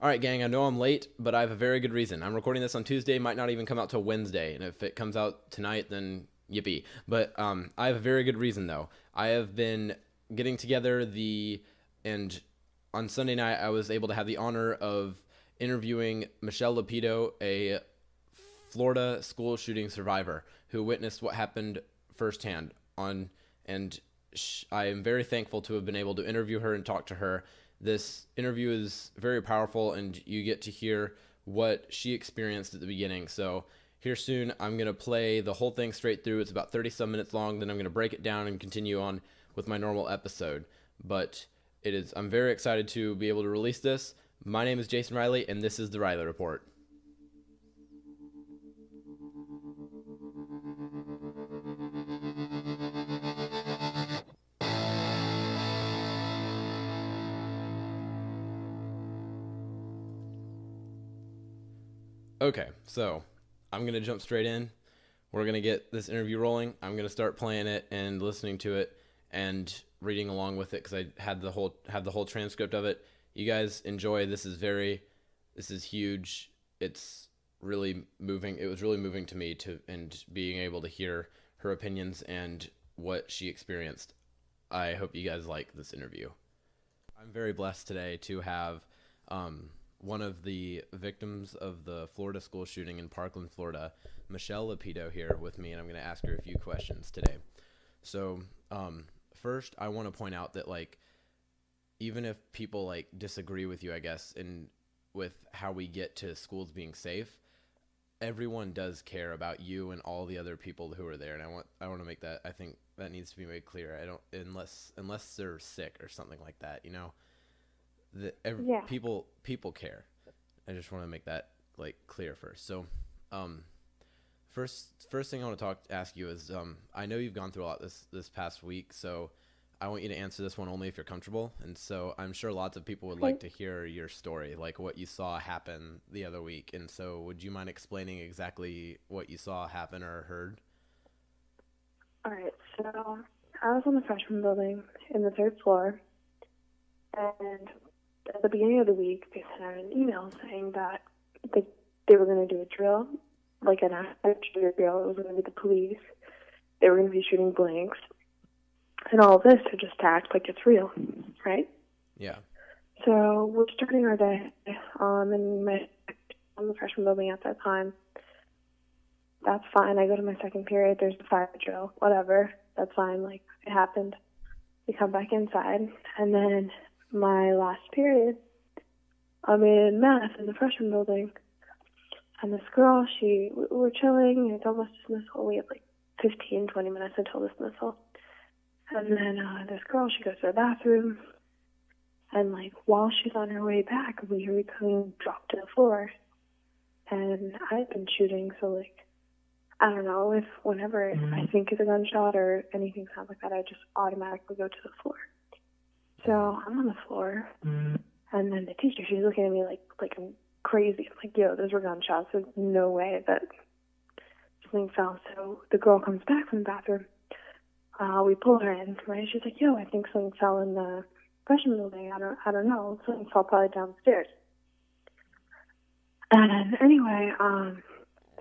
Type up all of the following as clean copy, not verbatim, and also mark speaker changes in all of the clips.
Speaker 1: All right, gang, I know I'm late, but I have a very good reason. I'm recording this on Tuesday, might not even come out till Wednesday, and if it comes out tonight, then yippee. But I have a very good reason, though. I have been getting together and on Sunday night, I was able to have the honor of interviewing Michelle Lapidot, a Florida school shooting survivor who witnessed what happened firsthand and I am very thankful to have been able to interview her and talk to her. This interview is very powerful, and you get to hear what she experienced at the beginning. So here soon, I'm going to play the whole thing straight through. It's about 30 some minutes long. Then I'm going to break it down and continue on with my normal episode. But I'm very excited to be able to release this. My name is Jason Riley, and this is the Riley Report. Okay, so I'm going to jump straight in. We're going to get this interview rolling. I'm going to start playing it and listening to it and reading along with it because I had the whole transcript of it. You guys enjoy. This is huge. It's really moving. It was really moving to me and being able to hear her opinions and what she experienced. I hope you guys like this interview. I'm very blessed today to have one of the victims of the Florida school shooting in Parkland, Florida, Michelle Lapidot, here with me, and I'm going to ask her a few questions today. So first, I want to point out that even if people disagree with you, I guess, and with how we get to schools being safe, everyone does care about you and all the other people who are there, and I want to make that. I think that needs to be made clear. I don't unless they're sick or something like that,
Speaker 2: Yeah.
Speaker 1: People care. I just want to make that clear first. So, first thing I want to ask you is I know you've gone through a lot this past week, so I want you to answer this one only if you're comfortable. And so I'm sure lots of people would
Speaker 2: Okay.
Speaker 1: like to hear your story, like what you saw happen the other week. And so would you mind explaining exactly what you saw happen or heard?
Speaker 2: All right. So I was on the freshman building in the third floor, and at the beginning of the week, they sent out an email saying that they were going to do a drill, like an active shooter drill. It was going to be the police. They were going to be shooting blanks, and all of this to just act like it's real, right?
Speaker 1: Yeah.
Speaker 2: So we're starting our day on the freshman building at that time. That's fine. I go to my second period. There's the fire drill. Whatever. That's fine. It happened. We come back inside. And then my last period, I'm in math in the freshman building. And this girl, we're chilling. It's almost dismissal. We have 15, 20 minutes until dismissal. And then this girl, she goes to the bathroom. And while she's on her way back, we hear something drop to the floor. And I've been shooting, so I don't know if whenever I think it's a gunshot or anything sounds like that, I just automatically go to the floor. So I'm on the floor, and then the teacher, she's looking at me like I'm crazy. I'm like, yo, those were gunshots. There's no way that something fell. So the girl comes back from the bathroom. We pull her in, right? She's like, yo, I think something fell in the freshman building. I don't know. Something fell probably downstairs. And anyway,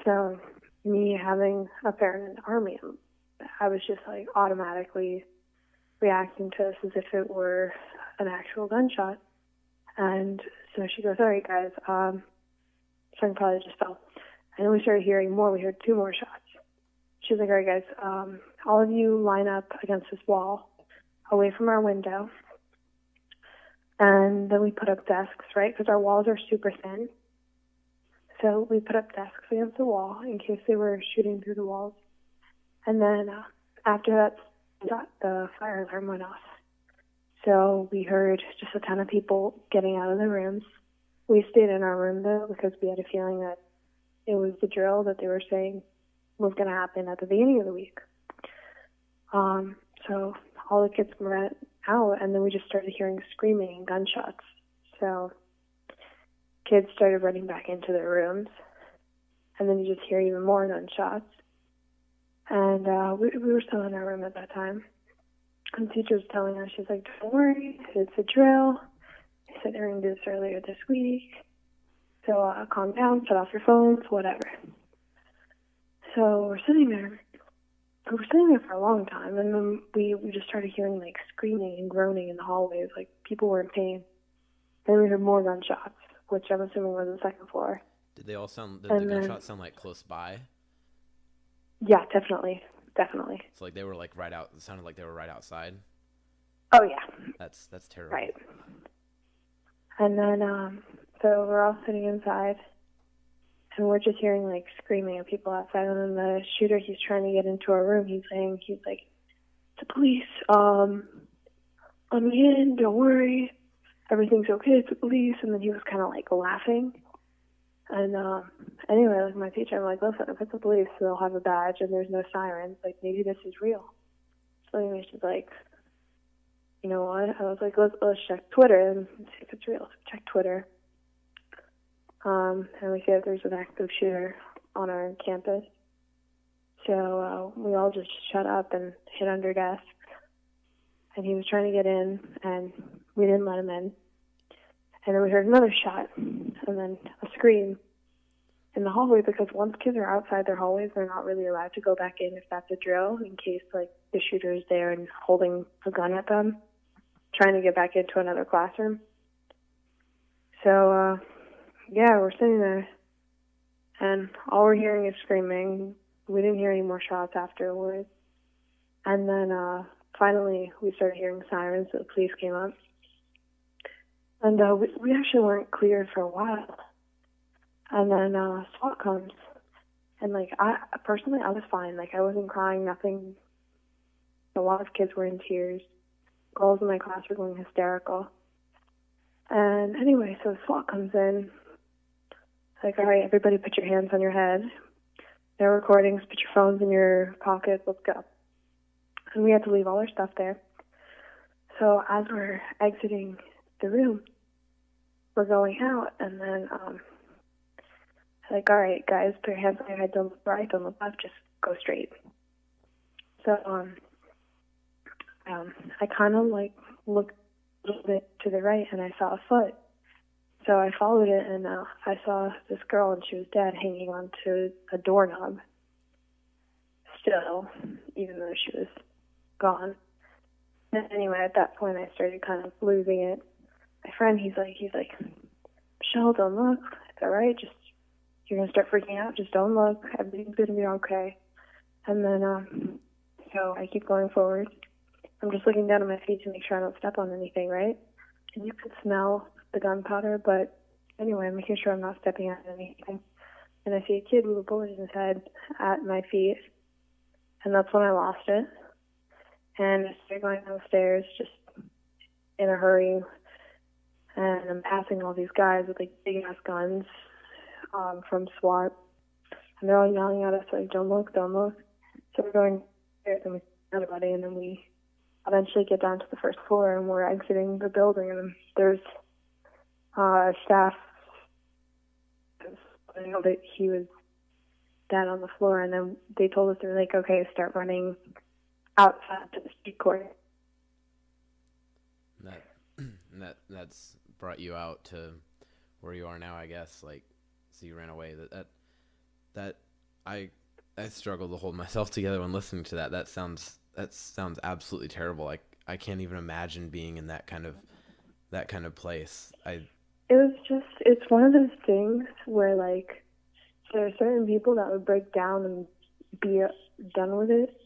Speaker 2: so me having a parent in the Army, I was just automatically reacting to this as if it were an actual gunshot. And so she goes, all right, guys, something probably just fell. And then we started hearing more. We heard 2 more shots. She's like, all right, guys, all of you line up against this wall away from our window. And then we put up desks, right, because our walls are super thin. So we put up desks against the wall in case they were shooting through the walls. And then after that, the fire alarm went off. So we heard just a ton of people getting out of the rooms. We stayed in our room, though, because we had a feeling that it was the drill that they were saying was going to happen at the beginning of the week. So all the kids went out, and then we just started hearing screaming and gunshots. So kids started running back into their rooms, and then you just hear even more gunshots. And we were still in our room at that time. And the teacher was telling us, she's like, don't worry, it's a drill. They said they were going to do this earlier this week. So calm down, shut off your phones, whatever. So we're sitting there. We were sitting there for a long time, and then we just started hearing like screaming and groaning in the hallways, like people were in pain. Then we heard more gunshots, which I'm assuming was the second floor.
Speaker 1: Did they all sound? Did the
Speaker 2: And then,
Speaker 1: gunshots sound like close by?
Speaker 2: yeah, definitely.
Speaker 1: So like they were like right out. It sounded like they were right outside.
Speaker 2: Oh, yeah.
Speaker 1: That's terrible.
Speaker 2: Right. And then, so we're all sitting inside, and we're just hearing like screaming of people outside. And then the shooter, he's trying to get into our room. He's like, "The police, let me in. Don't worry, everything's okay. It's the police." And then he was kind of like laughing. And anyway, like my teacher, I'm like, "Listen, if it's the police, they'll have a badge and there's no sirens. Like maybe this is real." So anyway, she's like, "You know what?" I was like, let's check Twitter and see if it's real. So we checked Twitter. And we see that there's an active shooter on our campus. So we all just shut up and hid under desks. And he was trying to get in, and we didn't let him in. And then we heard another shot, and then a scream in the hallway, because once kids are outside their hallways, they're not really allowed to go back in if that's a drill, in case like the shooter is there and holding a gun at them, trying to get back into another classroom. So, yeah, we're sitting there, and all we're hearing is screaming. We didn't hear any more shots afterwards. And then finally we started hearing sirens, so the police came up. And we actually weren't cleared for a while. And then SWAT comes. And, like, I personally, I was fine. Like, I wasn't crying, nothing. A lot of kids were in tears. Girls in my class were going hysterical. And anyway, so SWAT comes in. Like, all right, everybody put your hands on your head. No recordings, put your phones in your pockets, let's go. And we had to leave all our stuff there. So as we're exiting the room, we're going out, and then like, all right, guys, put your hands on your head, don't look right, don't look left, just go straight. So I kind of like looked a little bit to the right, and I saw a foot. So I followed it, and I saw this girl, and she was dead, hanging onto a doorknob. Still, even though she was gone. And anyway, at that point, I started kind of losing it. My friend, he's like, "Michelle, don't look. It's all right. Just, you're gonna start freaking out. Just don't look. Everything's gonna be okay." And then, so I keep going forward. I'm just looking down at my feet to make sure I don't step on anything, right? And you could smell the gunpowder, but anyway, I'm making sure I'm not stepping on anything. And I see a kid with a bullet in his head at my feet, and that's when I lost it. And I started going down the stairs just in a hurry, and I'm passing all these guys with like big ass guns from SWAT, and they're all yelling at us like, "Don't look, don't look." So we're going upstairs, and we see everybody, and then we eventually get down to the first floor, and we're exiting the building, and then there's staff. I know that he was dead on the floor, and then they told us, they're like, "Okay, start running outside to the street corner."
Speaker 1: That's brought you out to where you are now, I guess. Like, so you ran away. That I struggle to hold myself together when listening to that. That sounds absolutely terrible. Like, I can't even imagine being in that kind of place.
Speaker 2: It's one of those things where, like, there are certain people that would break down and be done with it,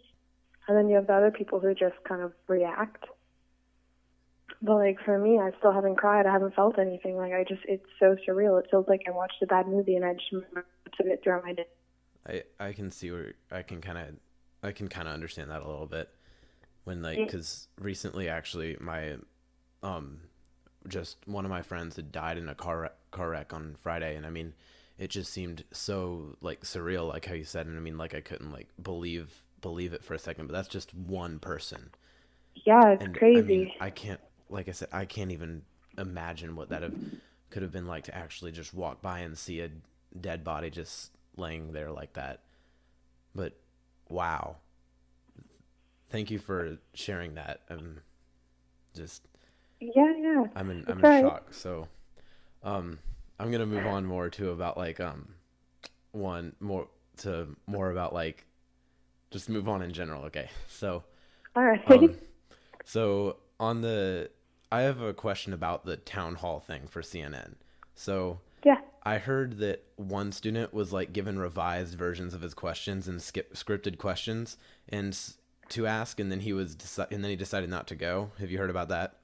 Speaker 2: and then you have the other people who just kind of react. But, like, for me, I still haven't cried. I haven't felt anything. Like, it's so surreal. It feels like I watched a bad movie and I just remember it throughout my day.
Speaker 1: I can see where I can kind of understand that a little bit when, like, because recently actually my just one of my friends had died in a car wreck on Friday, and I mean, it just seemed so like surreal, like how you said, and I mean, like, I couldn't like believe it for a second, but that's just one person.
Speaker 2: Yeah, it's crazy.
Speaker 1: I mean, I can't, like I said, I can't even imagine what that could have been like to actually just walk by and see a dead body just laying there like that. But wow, thank you for sharing that.
Speaker 2: Yeah.
Speaker 1: I'm in
Speaker 2: right.
Speaker 1: shock. So, I'm gonna move on more to about like one more to more about like just move on in general. Okay, so
Speaker 2: All right.
Speaker 1: um so on the I have a question about the town hall thing for CNN. So
Speaker 2: Yeah.
Speaker 1: I heard that one student was like given revised versions of his questions and scripted questions and to ask, and then and then he decided not to go. Have you heard about that?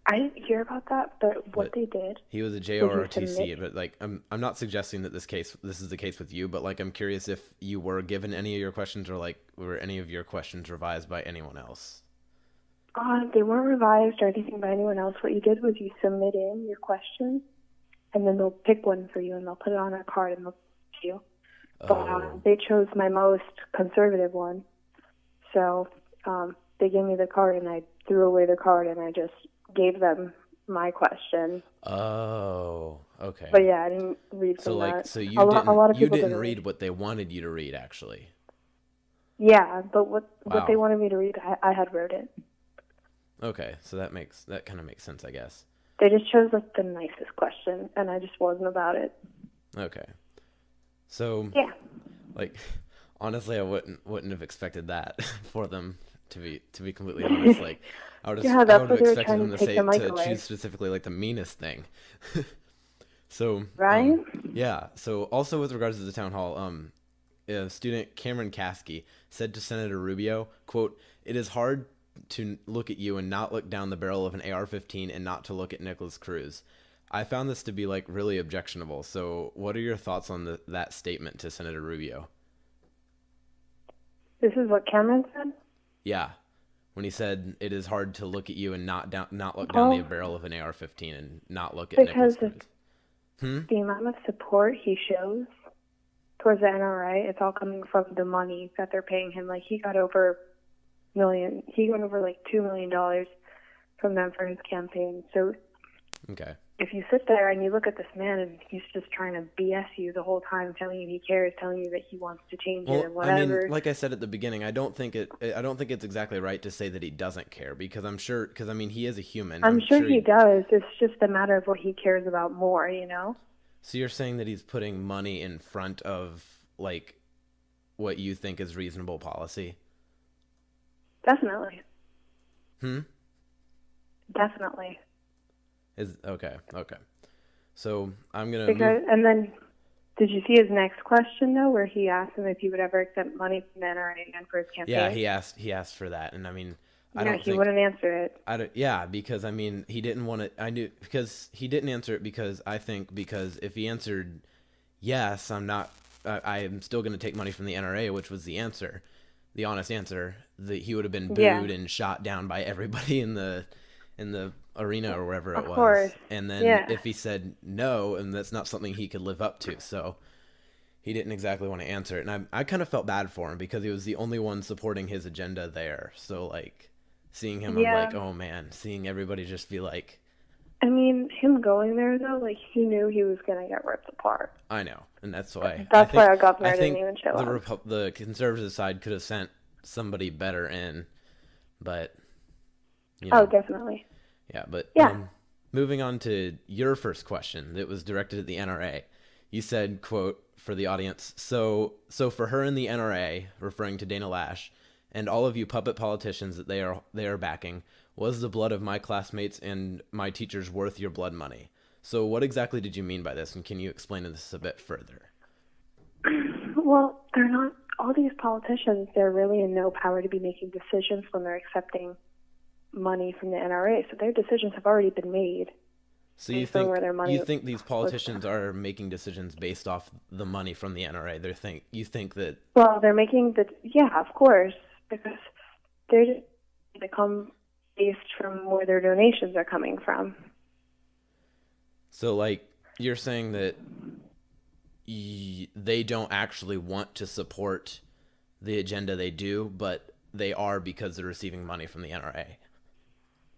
Speaker 2: I didn't hear about that, but what
Speaker 1: But
Speaker 2: they did
Speaker 1: he was a
Speaker 2: was you
Speaker 1: JROTC.
Speaker 2: submit.
Speaker 1: But like I'm not suggesting that this is the case with you, but like I'm curious if you were given any of your questions or like were any of your questions revised by anyone else.
Speaker 2: They weren't revised or anything by anyone else. What you did was you submit in your questions, and then they'll pick one for you, and they'll put it on a card, and they'll give it to you. But
Speaker 1: Oh,
Speaker 2: they chose my most conservative one, so they gave me the card, and I threw away the card, and I just gave them my question.
Speaker 1: oh, okay.
Speaker 2: But yeah, I didn't read
Speaker 1: So
Speaker 2: from
Speaker 1: like,
Speaker 2: that.
Speaker 1: so
Speaker 2: A lot of
Speaker 1: you
Speaker 2: people
Speaker 1: didn't
Speaker 2: didn't read.
Speaker 1: read what they wanted you to read, actually.
Speaker 2: Yeah, but what they
Speaker 1: Wow.
Speaker 2: wanted me to read, I had wrote it.
Speaker 1: Okay, so that kind of makes sense, I guess.
Speaker 2: They just chose like the nicest question, and I just wasn't about it.
Speaker 1: Okay, so
Speaker 2: Yeah.
Speaker 1: like, honestly, I wouldn't have expected that for them to be completely honest. Like,
Speaker 2: Yeah,
Speaker 1: I
Speaker 2: that's
Speaker 1: would have
Speaker 2: what they were
Speaker 1: expected
Speaker 2: trying
Speaker 1: them
Speaker 2: to
Speaker 1: to
Speaker 2: take
Speaker 1: say
Speaker 2: the mic
Speaker 1: to
Speaker 2: away.
Speaker 1: choose specifically like the meanest thing. So,
Speaker 2: Right?
Speaker 1: yeah. So also with regards to the town hall, student Cameron Kasky said to Senator Rubio, quote, "It is hard to look at you and not look down the barrel of an AR-15 and not to look at Nicholas Cruz. I found this to be like really objectionable. So what are your thoughts on that statement to Senator Rubio?"
Speaker 2: This is what Cameron said?
Speaker 1: Yeah. When he said it is hard to look at you and not look down the
Speaker 2: Well,
Speaker 1: barrel of an AR-15 and not look at
Speaker 2: because
Speaker 1: Nicholas
Speaker 2: of
Speaker 1: Cruz. Hmm?
Speaker 2: the amount of support he shows towards the NRA, it's all coming from the money that they're paying him. Like he got over like $2 million from them for his campaign. So
Speaker 1: Okay.
Speaker 2: if you sit there and you look at this man and he's just trying to BS you the whole time, telling you he cares, telling you that he wants to change it
Speaker 1: Well,
Speaker 2: and
Speaker 1: I mean,
Speaker 2: whatever.
Speaker 1: like I said at the beginning, I don't think it's exactly right to say that he doesn't care because I mean, he is a human.
Speaker 2: I'm sure
Speaker 1: sure
Speaker 2: he does. It's just a matter of what he cares about more, you know?
Speaker 1: So you're saying that he's putting money in front of like what you think is reasonable policy?
Speaker 2: Definitely.
Speaker 1: Hmm?
Speaker 2: Definitely.
Speaker 1: Is okay. So I'm gonna
Speaker 2: Because and then did you see his next question though, where he asked him if he would ever accept money from the NRA again for his campaign?
Speaker 1: Yeah, he asked for that, and I mean, I
Speaker 2: Yeah,
Speaker 1: don't
Speaker 2: he
Speaker 1: think
Speaker 2: wouldn't answer it.
Speaker 1: I don't, yeah, because I mean, he didn't want to. I knew because he didn't answer it because because if he answered yes, I'm not. I am still going to take money from the NRA, which was the answer, the honest answer. That he would have been
Speaker 2: Yeah.
Speaker 1: booed and shot down by everybody in the arena or wherever it
Speaker 2: Of
Speaker 1: was.
Speaker 2: course.
Speaker 1: And then
Speaker 2: Yeah.
Speaker 1: if he said no, and that's not something he could live up to, so he didn't exactly want to answer it. And I kind of felt bad for him because he was the only one supporting his agenda there. So like seeing him,
Speaker 2: Yeah.
Speaker 1: I'm like, oh man, seeing everybody just be like,
Speaker 2: I mean, him going there though, like he knew he was gonna get ripped apart.
Speaker 1: I know, and that's why
Speaker 2: That's why our governor
Speaker 1: I
Speaker 2: didn't
Speaker 1: think
Speaker 2: even show up.
Speaker 1: the conservative side could have sent somebody better in, but you know,
Speaker 2: Oh, definitely.
Speaker 1: yeah. But
Speaker 2: Yeah.
Speaker 1: moving on to your first question that was directed at the NRA, you said, "quote for the audience." So for her in the NRA, referring to Dana Lash, and all of you puppet politicians that they are backing, was the blood of my classmates and my teachers worth your blood money? So what exactly did you mean by this, and can you explain this a bit further?
Speaker 2: Well, they're not all these politicians, they're really in no power to be making decisions when they're accepting money from the NRA. So their decisions have already been made.
Speaker 1: So you
Speaker 2: based on where their money
Speaker 1: you think these
Speaker 2: was-
Speaker 1: politicians are making decisions based off the money from the NRA? You think that
Speaker 2: Well, they're making of course, because they come based from where their donations are coming from.
Speaker 1: so like you're saying that they don't actually want to support the agenda they do, but they are because they're receiving money from the NRA.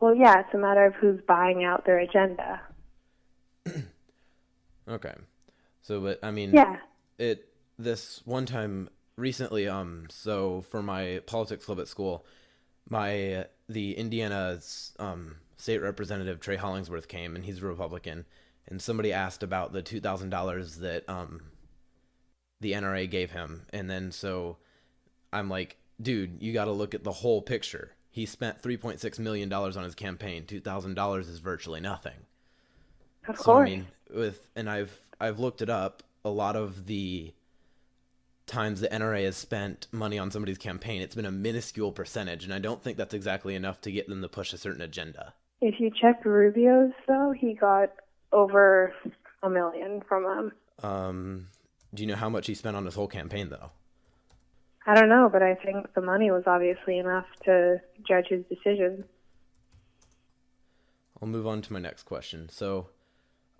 Speaker 2: Well, yeah, it's a matter of who's buying out their agenda.
Speaker 1: Okay. So, but I mean,
Speaker 2: Yeah.
Speaker 1: this one time recently, so for my politics club at school, the Indiana's State Representative Trey Hollingsworth came, and he's a Republican, and somebody asked about the $2,000 that the NRA gave him, and then so I'm like, dude, you got to look at the whole picture. He spent $3.6 million on his campaign. $2,000 is virtually nothing.
Speaker 2: Of
Speaker 1: So
Speaker 2: course.
Speaker 1: I mean, I've looked it up. A lot of the times the NRA has spent money on somebody's campaign, it's been a minuscule percentage, and I don't think that's exactly enough to get them to push a certain agenda.
Speaker 2: If you check Rubio's, though, he got over $1 million from them.
Speaker 1: Do you know how much he spent on his whole campaign, though?
Speaker 2: I don't know, but I think the money was obviously enough to judge his decision.
Speaker 1: I'll move on to my next question. So,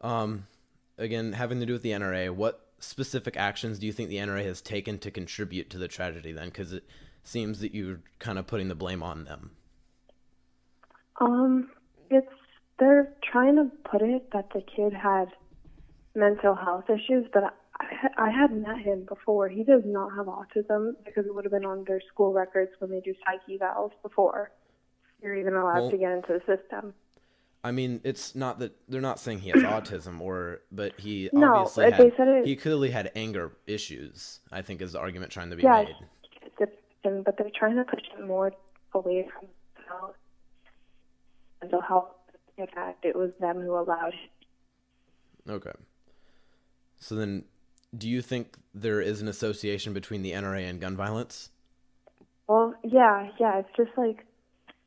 Speaker 1: again, having to do with the NRA, what specific actions do you think the NRA has taken to contribute to the tragedy then? Because it seems that you're kind of putting the blame on them.
Speaker 2: They're trying to put it that the kid had mental health issues, but I had met him before. He does not have autism because it would have been on their school records when they do psych evals before you're even allowed to get into the system.
Speaker 1: I mean, it's not that they're not saying he has autism, but he he clearly had anger issues, I think is the argument trying to be made.
Speaker 2: But they're trying to push him more away from mental health. In fact, it was them who allowed him.
Speaker 1: Okay. So then, do you think there is an association between the NRA and gun violence?
Speaker 2: Well, yeah. It's just like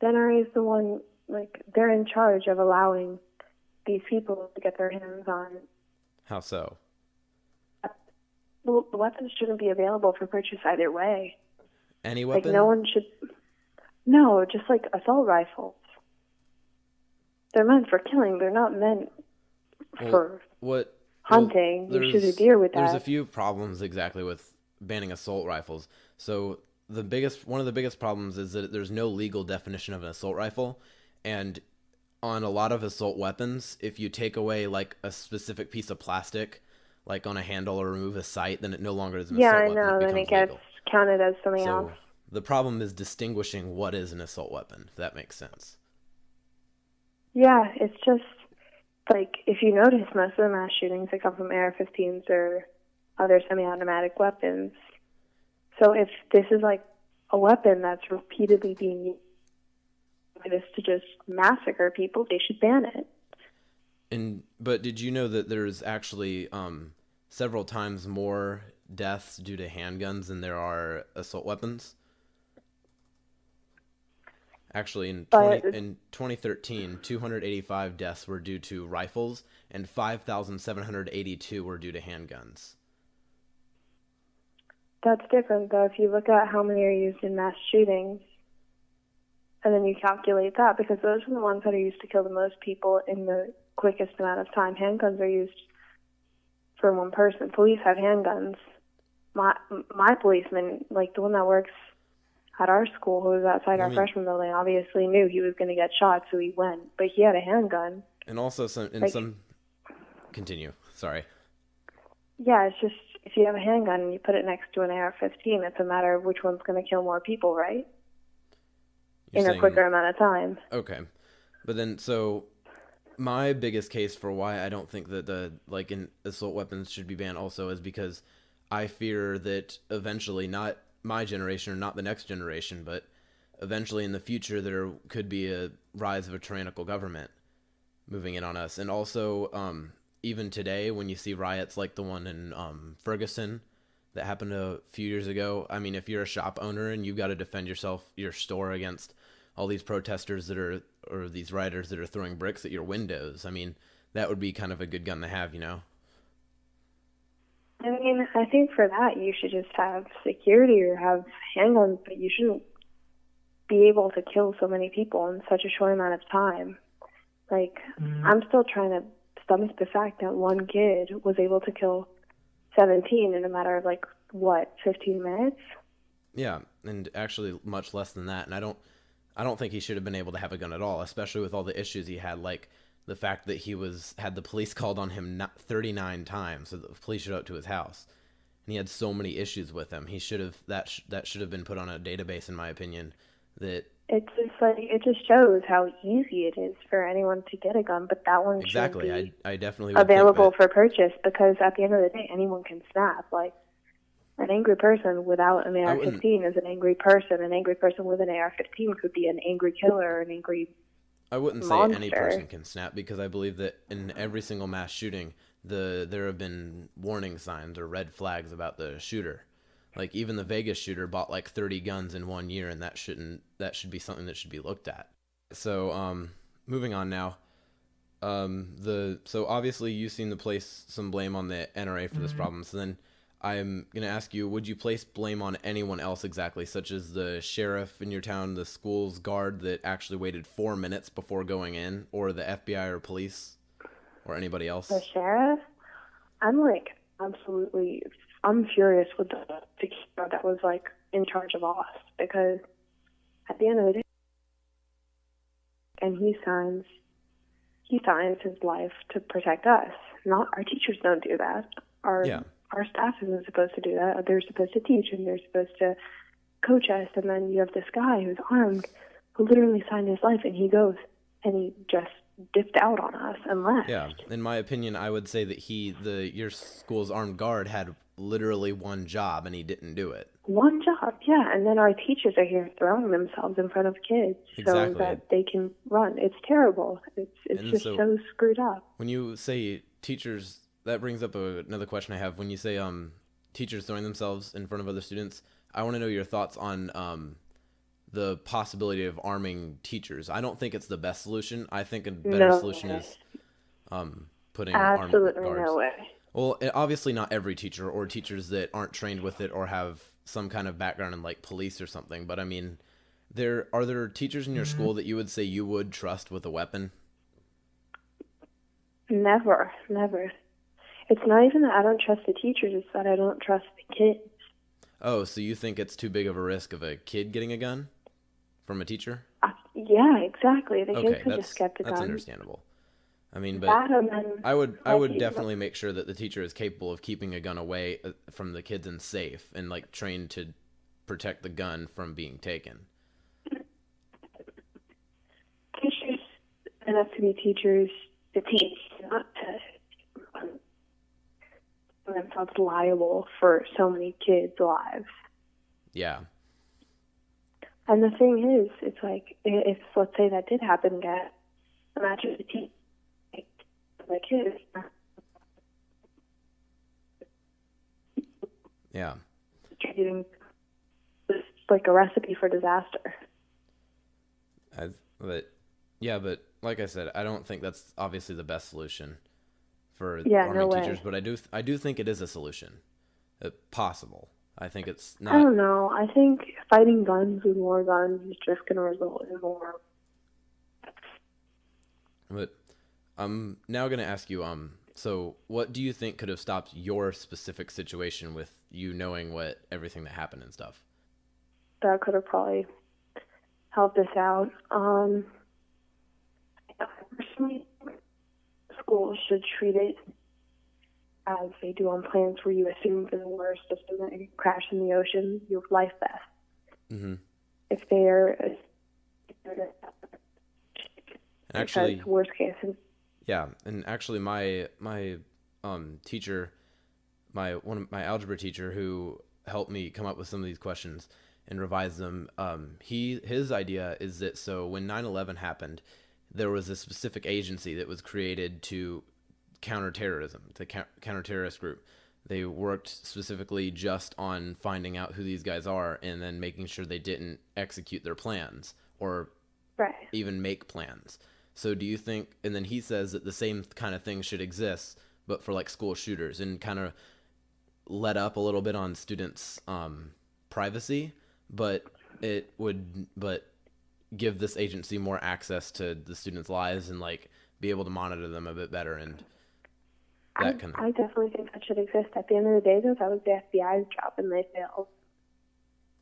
Speaker 2: the NRA is the one, like, they're in charge of allowing these people to get their hands on.
Speaker 1: How so?
Speaker 2: Well, the weapons shouldn't be available for purchase either way.
Speaker 1: Any weapon?
Speaker 2: Like, no one should. No, just like assault rifles. They're meant for killing. They're not meant for hunting. You shoot a deer with that.
Speaker 1: There's a few problems exactly with banning assault rifles. So one of the biggest problems is that there's no legal definition of an assault rifle, and on a lot of assault weapons, if you take away like a specific piece of plastic, like on a handle, or remove a sight, then it no longer is an assault weapon.
Speaker 2: Yeah, I know. Then it gets counted as something else.
Speaker 1: So the problem is distinguishing what is an assault weapon, if that makes sense.
Speaker 2: Yeah, it's just, like, if you notice, most of the mass shootings that come from AR-15s or other semi-automatic weapons. So if this is, like, a weapon that's repeatedly being used to just massacre people, they should ban it.
Speaker 1: But did you know that there's actually several times more deaths due to handguns than there are assault weapons? Actually, in 2013, 285 deaths were due to rifles, and 5,782 were due to handguns.
Speaker 2: That's different, though, if you look at how many are used in mass shootings, and then you calculate that, because those are the ones that are used to kill the most people in the quickest amount of time. Handguns are used for one person. Police have handguns. My policeman, like the one that works at our school, who was outside our freshman building, obviously knew he was going to get shot, so he went. But he had a handgun.
Speaker 1: And also Continue. Sorry.
Speaker 2: Yeah, it's just, if you have a handgun and you put it next to an AR-15, it's a matter of which one's going to kill more people, right? In a quicker amount of time.
Speaker 1: Okay. But then, so my biggest case for why I don't think that assault weapons should be banned also is because I fear that eventually, not my generation or not the next generation, but eventually in the future there could be a rise of a tyrannical government moving in on us. And also, even today, when you see riots like the one in Ferguson that happened a few years ago, I mean, if you're a shop owner and you've got to defend your store against all these protesters or these rioters that are throwing bricks at your windows, I mean, that would be kind of a good gun to have, you know?
Speaker 2: I mean, I think for that you should just have security or have handguns, but you shouldn't be able to kill so many people in such a short amount of time. Like, I'm still trying to stomach the fact that one kid was able to kill 17 in a matter of, 15 minutes?
Speaker 1: Yeah, and actually much less than that. And I don't think he should have been able to have a gun at all, especially with all the issues he had, like the fact that he had the police called on him 39 times, so the police showed up to his house, and he had so many issues with him. He should have that should have been put on a database, in my opinion, that
Speaker 2: It's just like, it just shows how easy it is for anyone to get a gun, but that one shouldn't
Speaker 1: Exactly.
Speaker 2: be
Speaker 1: I definitely would think
Speaker 2: available
Speaker 1: that.
Speaker 2: for purchase, because at the end of the day, anyone can snap. Like, an angry person without an
Speaker 1: I wouldn't.
Speaker 2: AR-15 is an angry person. An angry person with an AR-15 could be an angry killer or an angry
Speaker 1: I wouldn't say any person
Speaker 2: monster.
Speaker 1: can snap because I believe that in every single mass shooting, there have been warning signs or red flags about the shooter. Like even the Vegas shooter bought like 30 guns in 1 year, and that should be something that should be looked at. So moving on now. The so obviously you seem to place some blame on the NRA for this problem. So then I'm gonna ask you: would you place blame on anyone else exactly, such as the sheriff in your town, the school's guard that actually waited 4 minutes before going in, or the FBI or police, or anybody
Speaker 2: The
Speaker 1: else?
Speaker 2: sheriff, I'm like absolutely, I'm furious with the security that was like in charge of us, because at the end of the day, and he signs his life to protect us. Not our teachers don't do that. Our
Speaker 1: Yeah,
Speaker 2: our staff isn't supposed to do that. They're supposed to teach and they're supposed to coach us. And then you have this guy who's armed, who literally signed his life, and he goes and he just dipped out on us and left.
Speaker 1: yeah. In my opinion, I would say that your school's armed guard had literally one job, and he didn't do it.
Speaker 2: One job, yeah. And then our teachers are here throwing themselves in front of kids so
Speaker 1: Exactly.
Speaker 2: that they can run. It's terrible. It's
Speaker 1: And
Speaker 2: just
Speaker 1: so
Speaker 2: so screwed up.
Speaker 1: when you say teachers, that brings up another question I have. When you say teachers throwing themselves in front of other students, I want to know your thoughts on the possibility of arming teachers. I don't think it's the best solution. I think a better
Speaker 2: No
Speaker 1: solution
Speaker 2: way.
Speaker 1: is putting armed
Speaker 2: Absolutely
Speaker 1: guards.
Speaker 2: no way.
Speaker 1: Well, obviously not every teacher, or teachers that aren't trained with it or have some kind of background in like police or something. But I mean, there teachers in your school that you would say you would trust with a weapon?
Speaker 2: Never, never. It's not even that I don't trust the teachers, it's that I don't trust the kids.
Speaker 1: Oh, so you think it's too big of a risk of a kid getting a gun from a teacher?
Speaker 2: Yeah, exactly. The kids
Speaker 1: Okay,
Speaker 2: could just get the
Speaker 1: that's
Speaker 2: gun.
Speaker 1: understandable. I mean, but
Speaker 2: That and then,
Speaker 1: I would
Speaker 2: like,
Speaker 1: definitely make sure that the teacher is capable of keeping a gun away from the kids and safe, and like trained to protect the gun from being taken.
Speaker 2: teachers enough to be teachers to teach, not to make themselves liable for so many kids' lives.
Speaker 1: Yeah.
Speaker 2: And the thing is, it's like, if let's say that did happen, get imagine the teach the kids.
Speaker 1: Yeah.
Speaker 2: Treating this like a recipe for disaster.
Speaker 1: But like I said, I don't think that's obviously the best solution for
Speaker 2: Yeah,
Speaker 1: arming
Speaker 2: no
Speaker 1: teachers,
Speaker 2: way.
Speaker 1: but I do think it is a solution, possible. I think it's
Speaker 2: I
Speaker 1: not.
Speaker 2: don't know. I think fighting guns with more guns is just going to result in more.
Speaker 1: But I'm now going to ask you, so what do you think could have stopped your specific situation with you knowing everything that happened and stuff?
Speaker 2: That could have probably helped us out. Personally, schools should treat it as they do on planes, where you assume for the worst, assume that you crash in the ocean, your life vest.
Speaker 1: Mm-hmm.
Speaker 2: If they're
Speaker 1: Actually,
Speaker 2: worst case.
Speaker 1: yeah, and actually, my teacher, my algebra teacher, who helped me come up with some of these questions and revise them. His idea is that so when 9/11 happened, there was a specific agency that was created to counterterrorism, the counterterrorist group. They worked specifically just on finding out who these guys are and then making sure they didn't execute their plans or
Speaker 2: Right.
Speaker 1: even make plans. So do you think, and then he says that the same kind of thing should exist, but for like school shooters, and kind of let up a little bit on students' privacy, but but give this agency more access to the students' lives and like be able to monitor them a bit better and that kind of.
Speaker 2: I definitely think that should exist. At the end of the day, though, that was the FBI's job, and they failed.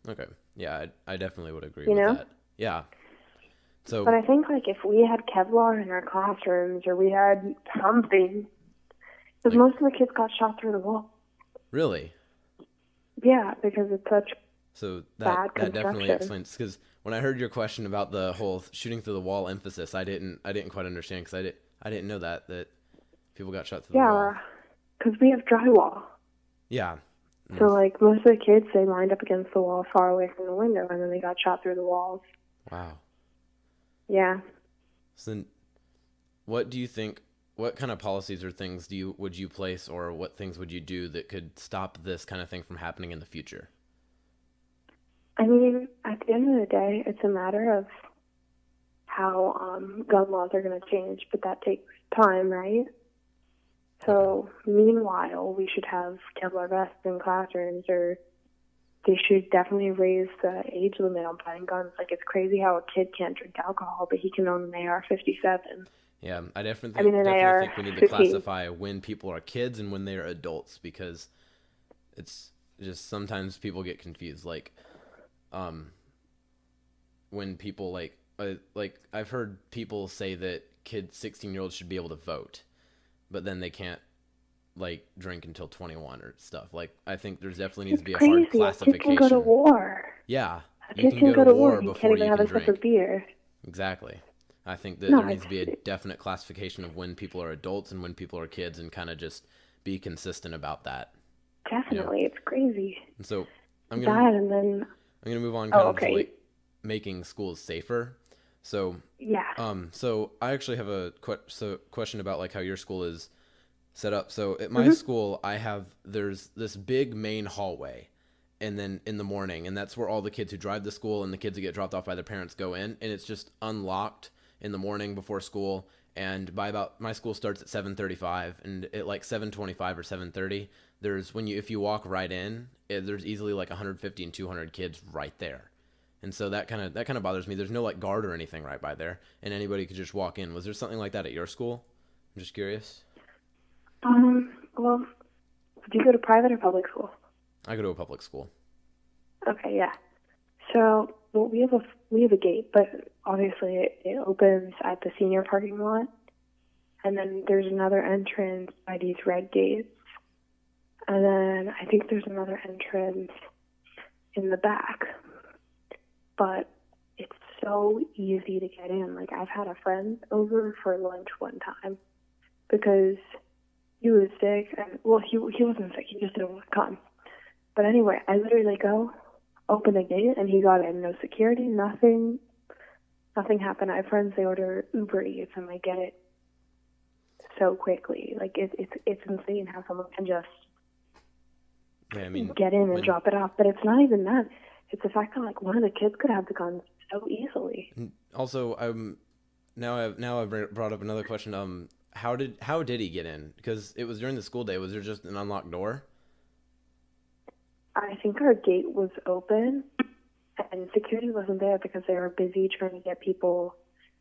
Speaker 1: Okay, yeah, I definitely would agree
Speaker 2: You
Speaker 1: with
Speaker 2: know?
Speaker 1: that. Yeah. So.
Speaker 2: But I think, like, if we had Kevlar in our classrooms, or we had something, because most of the kids got shot through the wall.
Speaker 1: Really?
Speaker 2: Yeah, because it's such
Speaker 1: So
Speaker 2: bad
Speaker 1: that definitely
Speaker 2: construction.
Speaker 1: explains, because when I heard your question about the whole shooting through the wall emphasis, I didn't quite understand because I didn't know that people got shot through the wall.
Speaker 2: Yeah, because we have drywall.
Speaker 1: Yeah.
Speaker 2: So, like, most of the kids, they lined up against the wall far away from the window, and then they got shot through the walls.
Speaker 1: Wow.
Speaker 2: Yeah.
Speaker 1: So, what do you think? What kind of policies or things would you place, or what things would you do that could stop this kind of thing from happening in the future?
Speaker 2: I mean, at the end of the day, it's a matter of how gun laws are going to change, but that takes time, right? So, meanwhile, we should have Kevlar vests in classrooms, or they should definitely raise the age limit on buying guns. Like, it's crazy how a kid can't drink alcohol, but he can own an AR-57.
Speaker 1: Yeah, I definitely
Speaker 2: an
Speaker 1: think we need to
Speaker 2: AR-15.
Speaker 1: classify when people are kids and when they are adults, because it's just sometimes people get confused. Like, when people like I've heard people say that 16-year-olds should be able to vote, but then they can't like drink until 21 or stuff. Like, I think there's definitely needs to be a hard classification.
Speaker 2: A kid can go to war.
Speaker 1: Yeah,
Speaker 2: A kid can go to war. He can't even have a
Speaker 1: drink.
Speaker 2: sip of beer.
Speaker 1: Exactly. I think that there needs to be a definite classification of when people are adults and when people are kids, and kind of just be consistent about that.
Speaker 2: Definitely, it's crazy.
Speaker 1: And so I'm
Speaker 2: gonna
Speaker 1: move on kind of to like making schools safer. So
Speaker 2: yeah.
Speaker 1: So I actually have a question about like how your school is set up. So at my school, there's this big main hallway, and then in the morning, and that's where all the kids who drive to school and the kids that get dropped off by their parents go in, and it's just unlocked in the morning before school. And my school starts at 7:35, and at like 7:25 or 7:30, if you walk right in, there's easily like 150 and 200 kids right there. And so that kind of bothers me. There's no like guard or anything right by there, and anybody could just walk in. Was there something like that at your school? I'm just curious.
Speaker 2: Well, do you go to private or public school?
Speaker 1: I go to a public school.
Speaker 2: Okay, yeah. So, well, we have a gate, but obviously it opens at the senior parking lot, and then there's another entrance by these red gates, and then I think there's another entrance in the back. But it's so easy to get in. Like, I've had a friend over for lunch one time because he was sick, and well, he wasn't sick. He just didn't want to come. But anyway, I literally go open the gate, and he got in. No security, nothing happened. I have friends, they order Uber Eats, and they get it so quickly. Like, it's insane how someone can just get in and drop it off. But it's not even that. It's the fact that like one of the kids could have the guns so easily.
Speaker 1: Also, now I've brought up another question. How did he get in? Because it was during the school day. Was there just an unlocked door?
Speaker 2: I think our gate was open, and security wasn't there because they were busy trying to get people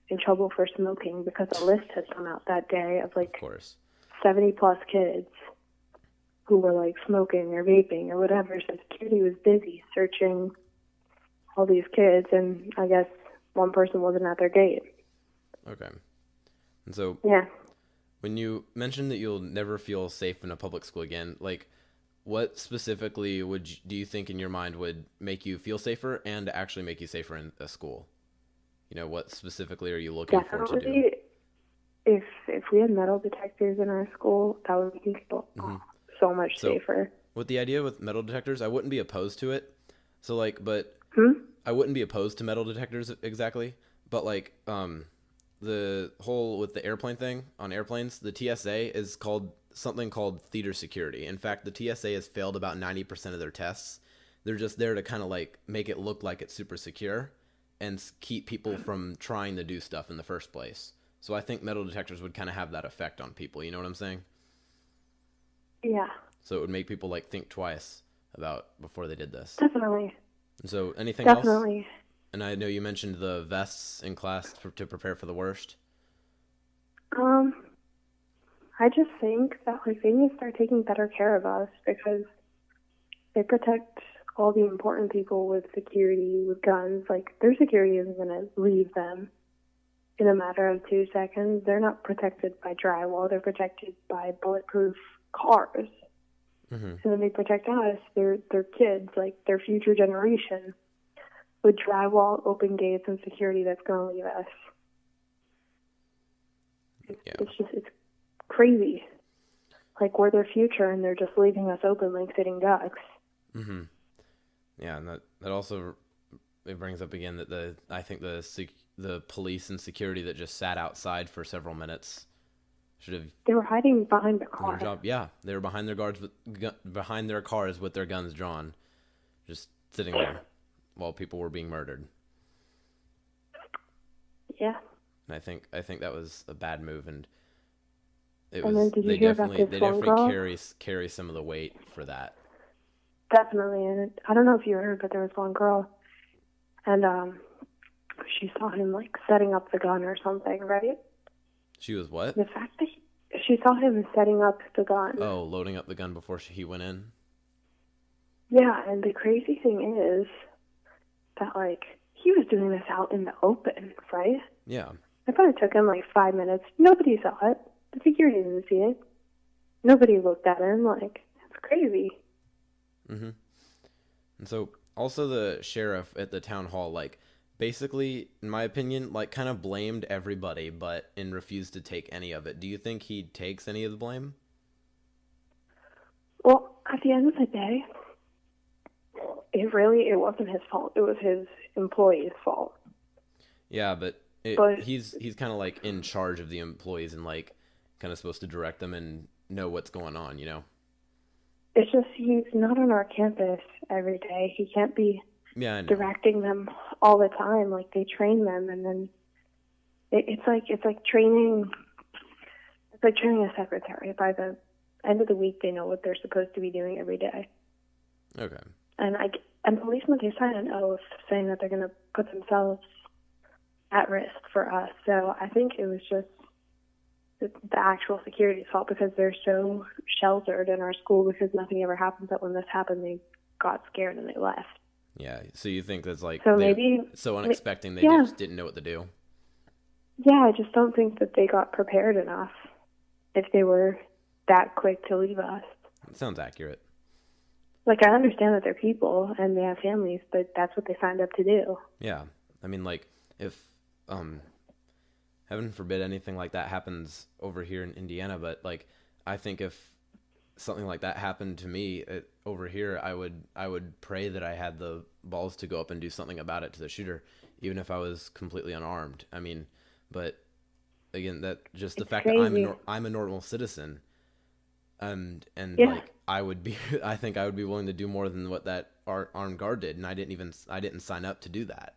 Speaker 2: in trouble for smoking, because a list had come out that day of like 70 plus kids who were like smoking or vaping or whatever. So security was busy searching all these kids, and I guess one person wasn't at their gate.
Speaker 1: Okay. And so
Speaker 2: yeah,
Speaker 1: when you mentioned that you'll never feel safe in a public school again, like what specifically do you think in your mind would make you feel safer and actually make you safer in a school? You know, what specifically are you looking for to do?
Speaker 2: If we had metal detectors in our school, that would make me feel so much safer.
Speaker 1: With the idea with metal detectors, I wouldn't be opposed to it. So like, but I wouldn't be opposed to metal detectors exactly. But like, the whole with the airplane thing on airplanes, the TSA is something called theater security. In fact, the TSA has failed about 90% of their tests. They're just there to kind of like make it look like it's super secure and keep people from trying to do stuff in the first place. So I think metal detectors would kind of have that effect on people. You know what I'm saying?
Speaker 2: Yeah.
Speaker 1: So it would make people like think twice about before they did this.
Speaker 2: Definitely.
Speaker 1: And so anything else?
Speaker 2: Definitely.
Speaker 1: And I know you mentioned the vests in class to prepare for the worst.
Speaker 2: I just think that like they need to start taking better care of us, because they protect all the important people with security, with guns. Like, their security isn't going to leave them in a matter of 2 seconds. They're not protected by drywall. They're protected by bulletproof cars. And then they protect us, their kids, like their future generation. with drywall, open gates, and security that's going to leave us.
Speaker 1: Yeah.
Speaker 2: It's crazy. Like, we're their future, and they're just leaving us open like sitting ducks.
Speaker 1: Mm-hmm. Yeah, and that also it brings up again that I think the police and security that just sat outside for several minutes should have
Speaker 2: They were hiding behind the
Speaker 1: done their
Speaker 2: car.
Speaker 1: job. Yeah, they were behind behind their cars with their guns drawn, just sitting there while people were being murdered.
Speaker 2: Yeah.
Speaker 1: And I think that was a bad move, and
Speaker 2: Then did you hear about this one girl?
Speaker 1: carry some of the weight for that.
Speaker 2: Definitely, and I don't know if you heard, but there was one girl, and she saw him like setting up the gun or something, right?
Speaker 1: She was what?
Speaker 2: The fact that she saw him setting up the gun.
Speaker 1: Oh, loading up the gun before he went in?
Speaker 2: Yeah, and the crazy thing is that, like, he was doing this out in the open, right?
Speaker 1: Yeah.
Speaker 2: It probably took him like 5 minutes. Nobody saw it. The security didn't see it. Nobody looked at him. Like, it's crazy.
Speaker 1: Mm-hmm. And so also the sheriff at the town hall, like, basically, in my opinion, like, kind of blamed everybody and refused to take any of it. Do you think he takes any of the blame?
Speaker 2: Well, at the end of the day, it wasn't his fault. It was his employee's fault.
Speaker 1: Yeah, but he's kind of like in charge of the employees and like kind of supposed to direct them and know what's going on, you know?
Speaker 2: It's just he's not on our campus every day. He can't be directing them all the time. Like, they train them, and then it's like training. It's like training a secretary. By the end of the week, they know what they're supposed to be doing every day.
Speaker 1: Okay.
Speaker 2: And policemen, they sign an oath saying that they're going to put themselves at risk for us. So I think it was just the actual security's fault, because they're so sheltered in our school because nothing ever happens, that when this happened, they got scared and they left.
Speaker 1: Yeah. So you think that's like
Speaker 2: so
Speaker 1: unexpected they just didn't know what to do?
Speaker 2: Yeah, I just don't think that they got prepared enough if they were that quick to leave us.
Speaker 1: It sounds accurate.
Speaker 2: Like, I understand that they're people and they have families, but that's what they signed up to do.
Speaker 1: Yeah. I mean, like, if heaven forbid anything like that happens over here in Indiana, but like, I think if something like that happened to me over here, I would pray that I had the balls to go up and do something about it to the shooter, even if I was completely unarmed. I mean, but again, that just the fact
Speaker 2: crazy.
Speaker 1: that I'm a normal citizen, and
Speaker 2: Yeah.
Speaker 1: like I think I would be willing to do more than what that armed guard did, and I didn't sign up to do that.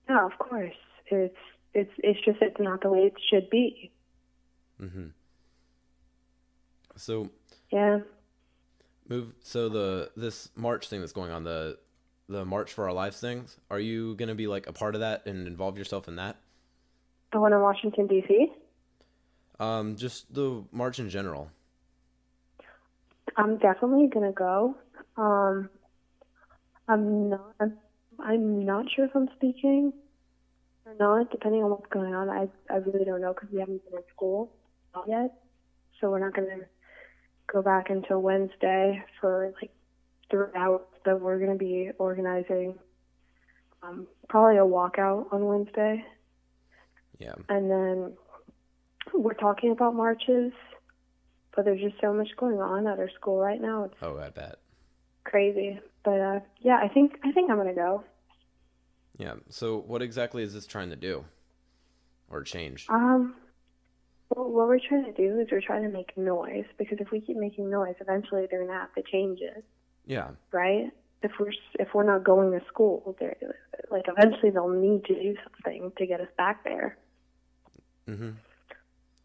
Speaker 2: No, of course. It's not the way it should be.
Speaker 1: Mm-hmm. So
Speaker 2: yeah.
Speaker 1: This March thing that's going on, the March for Our Lives things, are you gonna be like a part of that and involve yourself in that?
Speaker 2: The one in Washington, D.C.?
Speaker 1: Just the march in general.
Speaker 2: I'm definitely gonna go. I'm not sure if I'm speaking or not, depending on what's going on. I really don't know, because we haven't been in school yet, so we're not gonna go back until Wednesday for like 3 hours. But we're gonna be organizing probably a walkout on Wednesday.
Speaker 1: Yeah.
Speaker 2: And then we're talking about marches, but there's just so much going on at our school right now. It's
Speaker 1: I bet.
Speaker 2: crazy. But yeah, I think I'm gonna go.
Speaker 1: Yeah. So what exactly is this trying to do or change?
Speaker 2: Well, what we're trying to do is we're trying to make noise, because if we keep making noise, eventually they're gonna have to change it.
Speaker 1: Yeah.
Speaker 2: Right? If we're not going to school, like, eventually they'll need to do something to get us back there.
Speaker 1: Mm-hmm.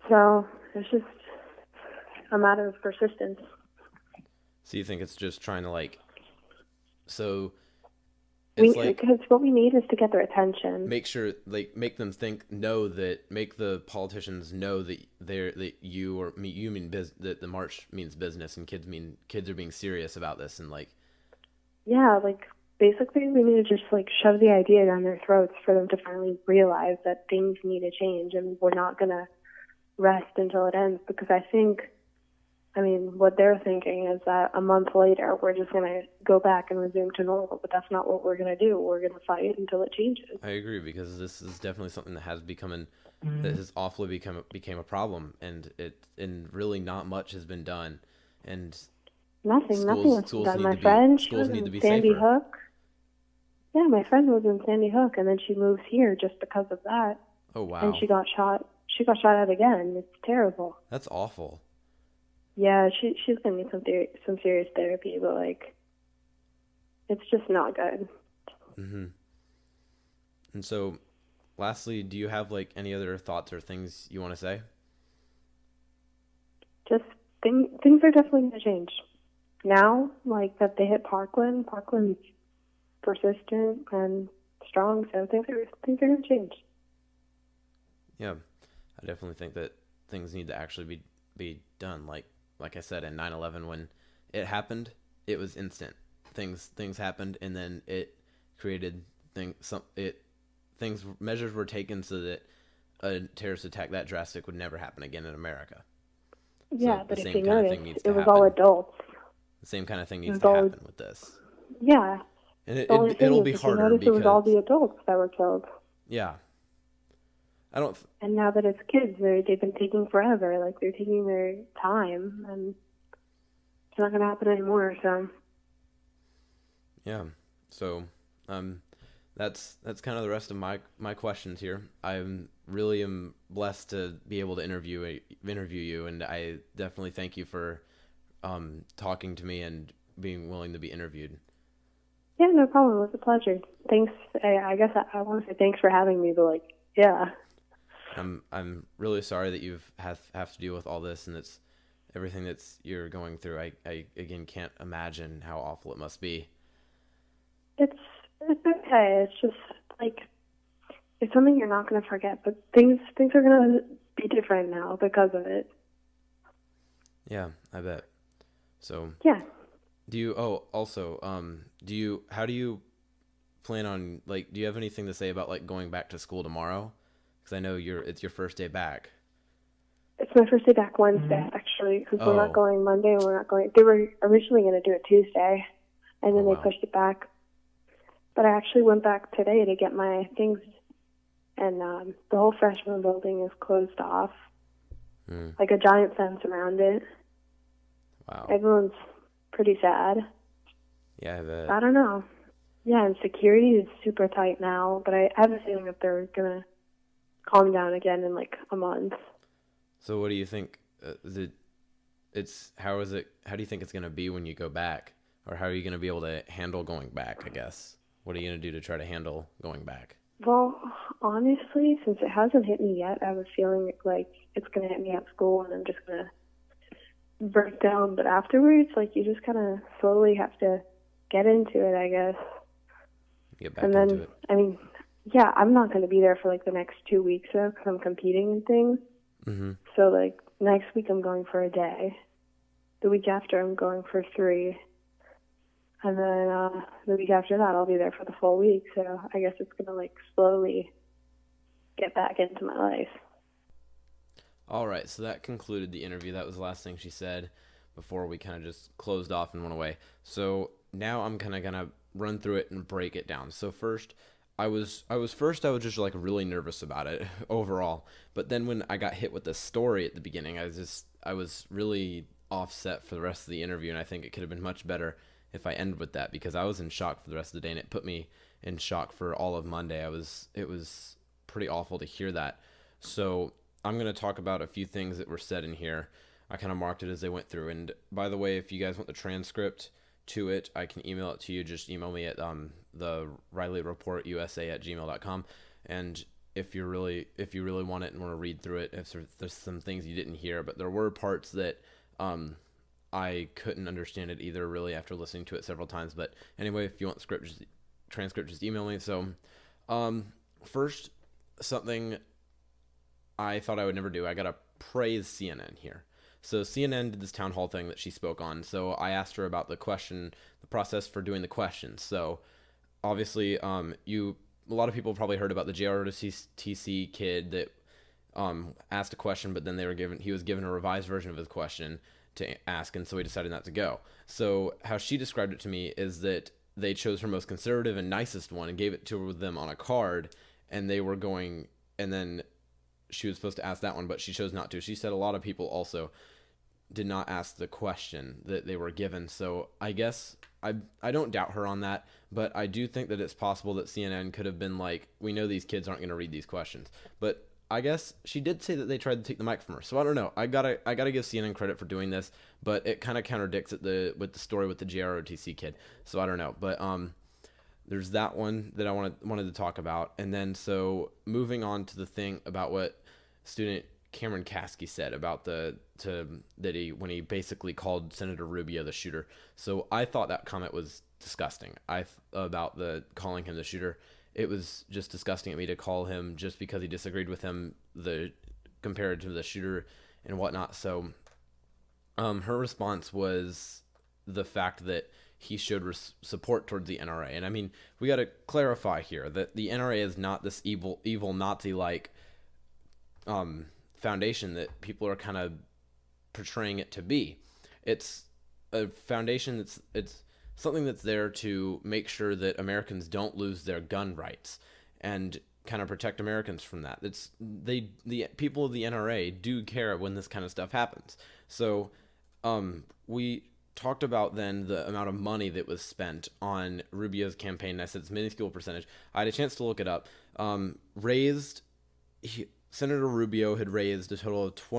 Speaker 2: So it's just a matter of persistence.
Speaker 1: So you think it's just trying to like,
Speaker 2: because what we need is to get their attention.
Speaker 1: Make sure, like, make them make the politicians know that that the march means business, and kids are being serious about this, and like.
Speaker 2: Yeah, like, basically we need to just like shove the idea down their throats for them to finally realize that things need to change, and we're not gonna rest until it ends, because I think I mean, what they're thinking is that a month later we're just going to go back and resume to normal, but that's not what we're going to do. We're going to fight until it changes.
Speaker 1: I agree, because this is definitely something that has that has awfully became a problem, and really not much has been done, and
Speaker 2: Nothing has been done. My friend, she was in Sandy
Speaker 1: safer.
Speaker 2: Hook. Yeah, my friend was in Sandy Hook, and then she moves here just because of that.
Speaker 1: Oh wow.
Speaker 2: And she got shot. She got shot at again. It's terrible.
Speaker 1: That's awful.
Speaker 2: Yeah, she's gonna need some serious therapy, but like, it's just not good.
Speaker 1: Mhm. And so, lastly, do you have like any other thoughts or things you want to say?
Speaker 2: Just things are definitely gonna change. Now, like that they hit Parkland. Parkland's persistent and strong, so things are gonna change.
Speaker 1: Yeah, I definitely think that things need to actually be done. Like I said, in 9/11, when it happened, it was instant. Things happened, and then it created measures were taken so that a terrorist attack that drastic would never happen again in America.
Speaker 2: Yeah,
Speaker 1: So the
Speaker 2: but if
Speaker 1: same
Speaker 2: you
Speaker 1: kind of
Speaker 2: notice,
Speaker 1: thing needs
Speaker 2: it
Speaker 1: to
Speaker 2: was all
Speaker 1: happen.
Speaker 2: adults.
Speaker 1: The same kind of thing
Speaker 2: It
Speaker 1: needs
Speaker 2: was
Speaker 1: to
Speaker 2: all,
Speaker 1: happen with this.
Speaker 2: yeah.
Speaker 1: And
Speaker 2: The only thing
Speaker 1: it'll
Speaker 2: is,
Speaker 1: be
Speaker 2: if you
Speaker 1: harder
Speaker 2: notice, it was all
Speaker 1: because
Speaker 2: the adults that were killed.
Speaker 1: yeah, I don't.
Speaker 2: And now that it's kids, they've been taking forever. Like, they're taking their time, and it's not going to happen anymore. So,
Speaker 1: Yeah. So, that's kind of the rest of my questions here. I'm really am blessed to be able to interview you, and I definitely thank you for talking to me and being willing to be interviewed.
Speaker 2: yeah, no problem. It was a pleasure. Thanks. I guess I want to say thanks for having me, but like, yeah.
Speaker 1: I'm really sorry that you've have to deal with all this, and it's everything you're going through. I again can't imagine how awful it must be.
Speaker 2: It's okay. It's just like, it's something you're not going to forget, but things are going to be different now because of it.
Speaker 1: Yeah, I bet. So
Speaker 2: Yeah.
Speaker 1: how do you plan on, like, do you have anything to say about like going back to school tomorrow? Because I know it's your first day back.
Speaker 2: It's my first day back Wednesday, actually, because we're not
Speaker 1: Oh.
Speaker 2: going Monday, and we're not going. They were originally going to do it Tuesday, and then
Speaker 1: Oh,
Speaker 2: they
Speaker 1: wow.
Speaker 2: pushed it back. But I actually went back today to get my things, and the whole freshman building is closed off, like a giant fence around it.
Speaker 1: Wow.
Speaker 2: Everyone's pretty sad.
Speaker 1: Yeah, I bet.
Speaker 2: I don't know. Yeah, and security is super tight now, but I have a feeling that they're going to calm down again in like a month.
Speaker 1: So what do you think? How do you think it's going to be when you go back? Or how are you going to be able to handle going back, I guess? What are you going to do to try to handle going back?
Speaker 2: Well, honestly, since it hasn't hit me yet, I have a feeling like it's going to hit me at school and I'm just going to break down. But afterwards, like, you just kind of slowly have to get into it, I guess.
Speaker 1: Get back into it.
Speaker 2: I mean, yeah, I'm not going to be there for like the next 2 weeks though, because I'm competing and things.
Speaker 1: Mm-hmm.
Speaker 2: So like next week I'm going for a day. The week after I'm going for 3. And then the week after that I'll be there for the full week. So I guess it's going to like slowly get back into my life.
Speaker 1: All right, so that concluded the interview. That was the last thing she said before we kind of just closed off and went away. So now I'm kind of going to run through it and break it down. So first, I was just like really nervous about it overall. But then when I got hit with the story at the beginning, I was really offset for the rest of the interview, and I think it could have been much better if I ended with that, because I was in shock for the rest of the day, and it put me in shock for all of Monday. It was pretty awful to hear that. So I'm going to talk about a few things that were said in here. I kind of marked it as they went through. And by the way, if you guys want the transcript to it, I can email it to you. Just email me at the RileyReportUSA@gmail.com. And if you really want it and want to read through it, if there's some things you didn't hear, but there were parts that I couldn't understand it either, really, after listening to it several times. But anyway, if you want the transcript, just email me. So first, something I thought I would never do. I got to praise CNN here. So CNN did this town hall thing that she spoke on. So I asked her about the process for doing the questions. So obviously, a lot of people probably heard about the JROTC kid that asked a question, but then he was given a revised version of his question to ask, and so he decided not to go. So how she described it to me is that they chose her most conservative and nicest one and gave it to them on a card, and they were going, and then she was supposed to ask that one, but she chose not to. She said a lot of people also did not ask the question that they were given. So I guess I don't doubt her on that, but I do think that it's possible that CNN could have been like, we know these kids aren't going to read these questions. But I guess she did say that they tried to take the mic from her. So I don't know. I gotta give CNN credit for doing this, but it kind of contradicts it with the story with the JROTC kid. So I don't know. But there's that one that I wanted to talk about, and then so moving on to the thing about what student Cameron Kasky said about when he basically called Senator Rubio the shooter. So I thought that comment was disgusting. About the calling him the shooter. It was just disgusting at me to call him just because he disagreed with him compared to the shooter and whatnot. So her response was the fact that he showed support towards the NRA. And I mean, we got to clarify here that the NRA is not this evil Nazi-like foundation that people are kind of portraying it to be. It's a foundation it's something that's there to make sure that Americans don't lose their gun rights and kind of protect Americans from that. The people of the NRA do care when this kind of stuff happens. So we talked about then the amount of money that was spent on Rubio's campaign. I said it's a minuscule percentage. I had a chance to look it up. Senator Rubio had raised a total of just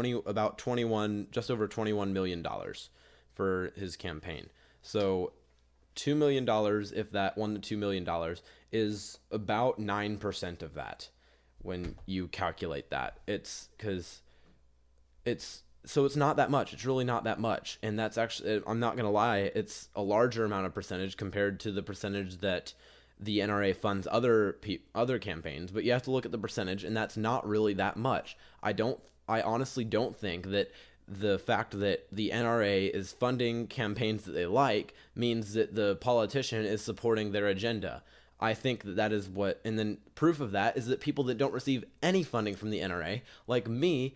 Speaker 1: over $21 million for his campaign. So $2 million, if that $1 to $2 million, is about 9% of that when you calculate that. It's not that much. It's really not that much. And that's actually, I'm not going to lie, it's a larger amount of percentage compared to the percentage that the NRA funds other campaigns, but you have to look at the percentage, and that's not really that much. I honestly don't think that the fact that the NRA is funding campaigns that they like means that the politician is supporting their agenda. I think that is what, and then proof of that is that people that don't receive any funding from the NRA, like me,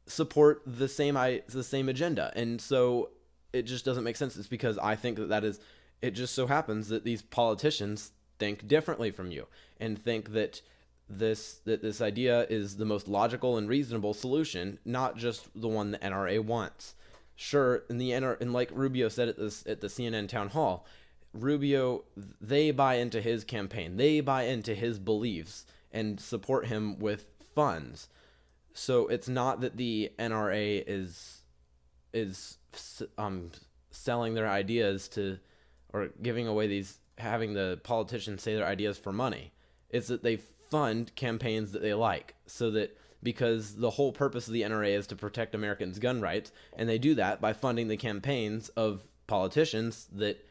Speaker 1: support the same agenda. And so it just doesn't make sense. It's because I think it just so happens that these politicians think differently from you and think that this idea is the most logical and reasonable solution, not just the one the NRA wants. Sure, and like Rubio said at the CNN town hall, Rubio, they buy into his campaign, they buy into his beliefs and support him with funds. So it's not that the NRA is selling their ideas to, or giving away having the politicians say their ideas for money. It's that they fund campaigns that they like, so that, because the whole purpose of the NRA is to protect Americans' gun rights, and they do that by funding the campaigns of politicians that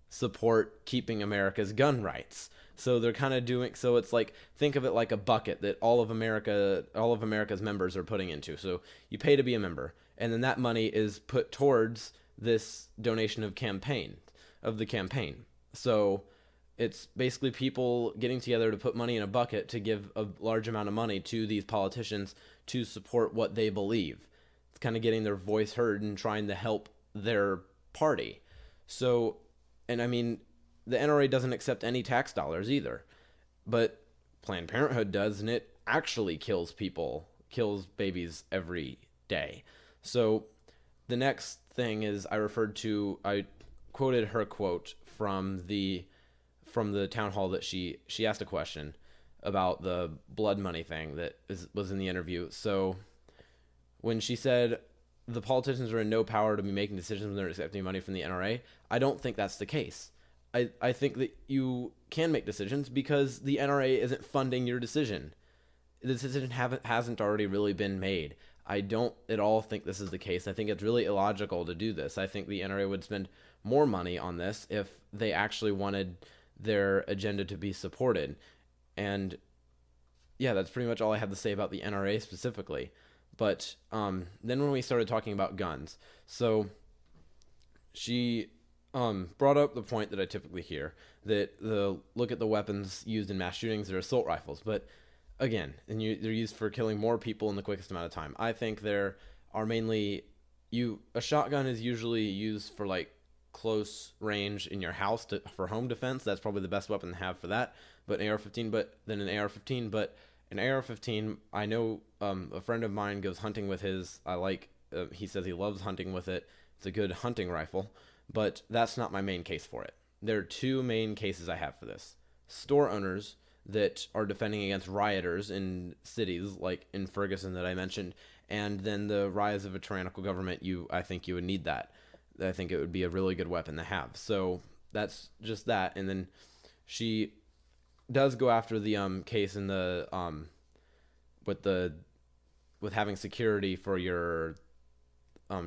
Speaker 1: support keeping America's gun rights. So they're kind of so it's like, think of it like a bucket that all of America's members are putting into. So you pay to be a member, and then that money is put towards this donation of the campaign. So it's basically people getting together to put money in a bucket to give a large amount of money to these politicians to support what they believe. It's kind of getting their voice heard and trying to help their party. So, and I mean, the NRA doesn't accept any tax dollars either, but Planned Parenthood does, and it actually kills babies every day. So the next thing is I quoted her quote from the town hall that she asked a question about the blood money thing that was in the interview. So when she said the politicians are in no power to be making decisions when they're accepting money from the NRA, I don't think that's the case. I think that you can make decisions because the NRA isn't funding your decision. The decision hasn't already really been made. I don't at all think this is the case. I think it's really illogical to do this. I think the NRA would spend more money on this if they actually wanted their agenda to be supported. And yeah, that's pretty much all I have to say about the NRA specifically. But then when we started talking about guns, so she brought up the point that I typically hear, that look at the weapons used in mass shootings, they're assault rifles. But again, and they're used for killing more people in the quickest amount of time. I think there are mainly you. A shotgun is usually used for like close range in your house for home defense. That's probably the best weapon to have for that. But an AR-15, but then an AR-15, but an AR-15. I know a friend of mine goes hunting with his. I like. He says he loves hunting with it. It's a good hunting rifle, but that's not my main case for it. There are two main cases I have for this: store owners that are defending against rioters in cities like in Ferguson that I mentioned, and then the rise of a tyrannical government. I think you would need that. I think it would be a really good weapon to have. So that's just that. And then she does go after the case in the with the with having security for your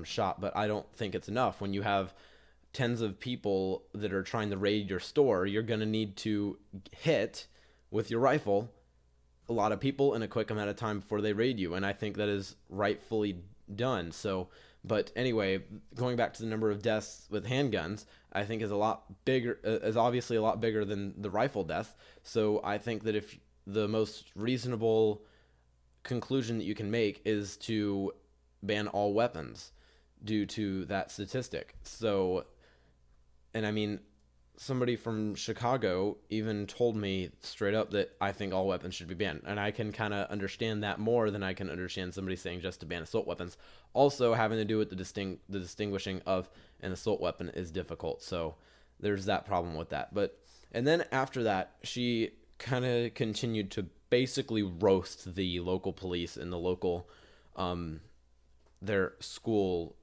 Speaker 1: shop, but I don't think it's enough when you have tens of people that are trying to raid your store. You're going to need to hit with your rifle a lot of people in a quick amount of time before they raid you, and I think that is rightfully done. So, but anyway, going back to the number of deaths with handguns, I think is a lot bigger, is obviously a lot bigger than the rifle death. So I think that if the most reasonable conclusion that you can make is to ban all weapons due to that statistic. So, and I mean, somebody from Chicago even told me straight up that I think all weapons should be banned. And I can kind of understand that more than I can understand somebody saying just to ban assault weapons. Also, having to do with the distinguishing of an assault weapon is difficult. So there's that problem with that. And then after that, she kind of continued to basically roast the local police and the local, their school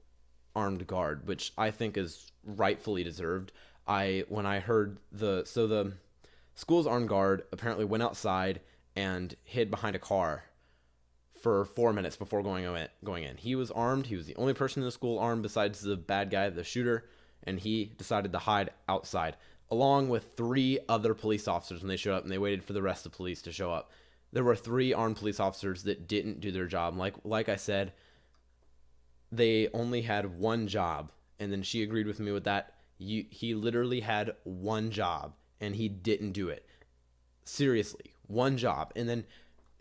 Speaker 1: armed guard, which I think is rightfully deserved. When I heard the school's armed guard apparently went outside and hid behind a car for 4 minutes before going in. He was armed. He was the only person in the school armed besides the bad guy, the shooter, and he decided to hide outside along with 3 other police officers when they showed up, and they waited for the rest of the police to show up. There were 3 armed police officers that didn't do their job. Like I said, they only had one job, and then she agreed with me with that. He literally had one job and he didn't do it. Seriously, one job. And then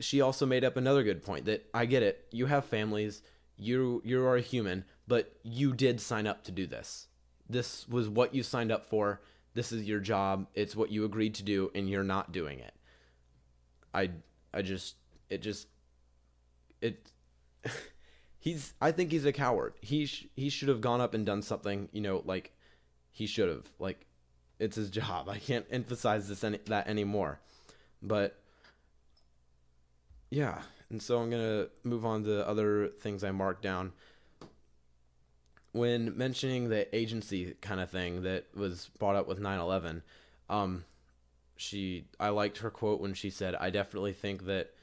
Speaker 1: she also made up another good point that I get it. You have families. You are a human, but you did sign up to do this. This was what you signed up for. This is your job. It's what you agreed to do, and you're not doing it. I think he's a coward. He should have gone up and done something, like he should have. Like, it's his job. I can't emphasize that anymore. But yeah, and so I'm gonna move on to other things I marked down. When mentioning the agency kind of thing that was brought up with 9/11, I liked her quote when she said, "I definitely think that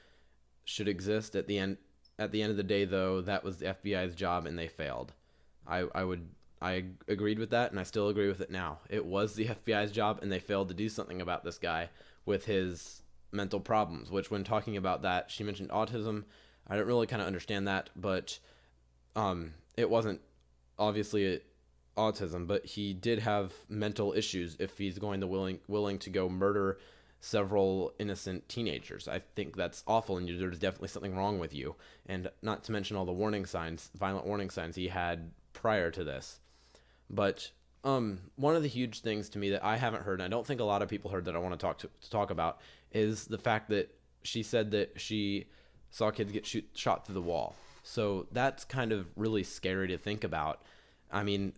Speaker 1: should exist at the end. At the end of the day, though, that was the FBI's job and they failed." I agreed with that, and I still agree with it now. It was the FBI's job, and they failed to do something about this guy with his mental problems, which when talking about that, she mentioned autism. I don't really kind of understand that, but it wasn't obviously autism, but he did have mental issues if he's going to willing to go murder several innocent teenagers. I think that's awful, and there's definitely something wrong with you. And not to mention all the violent warning signs he had prior to this. But one of the huge things to me that I haven't heard, and I don't think a lot of people heard that I want to talk about, is the fact that she said that she saw kids get shot through the wall. So that's kind of really scary to think about. I mean,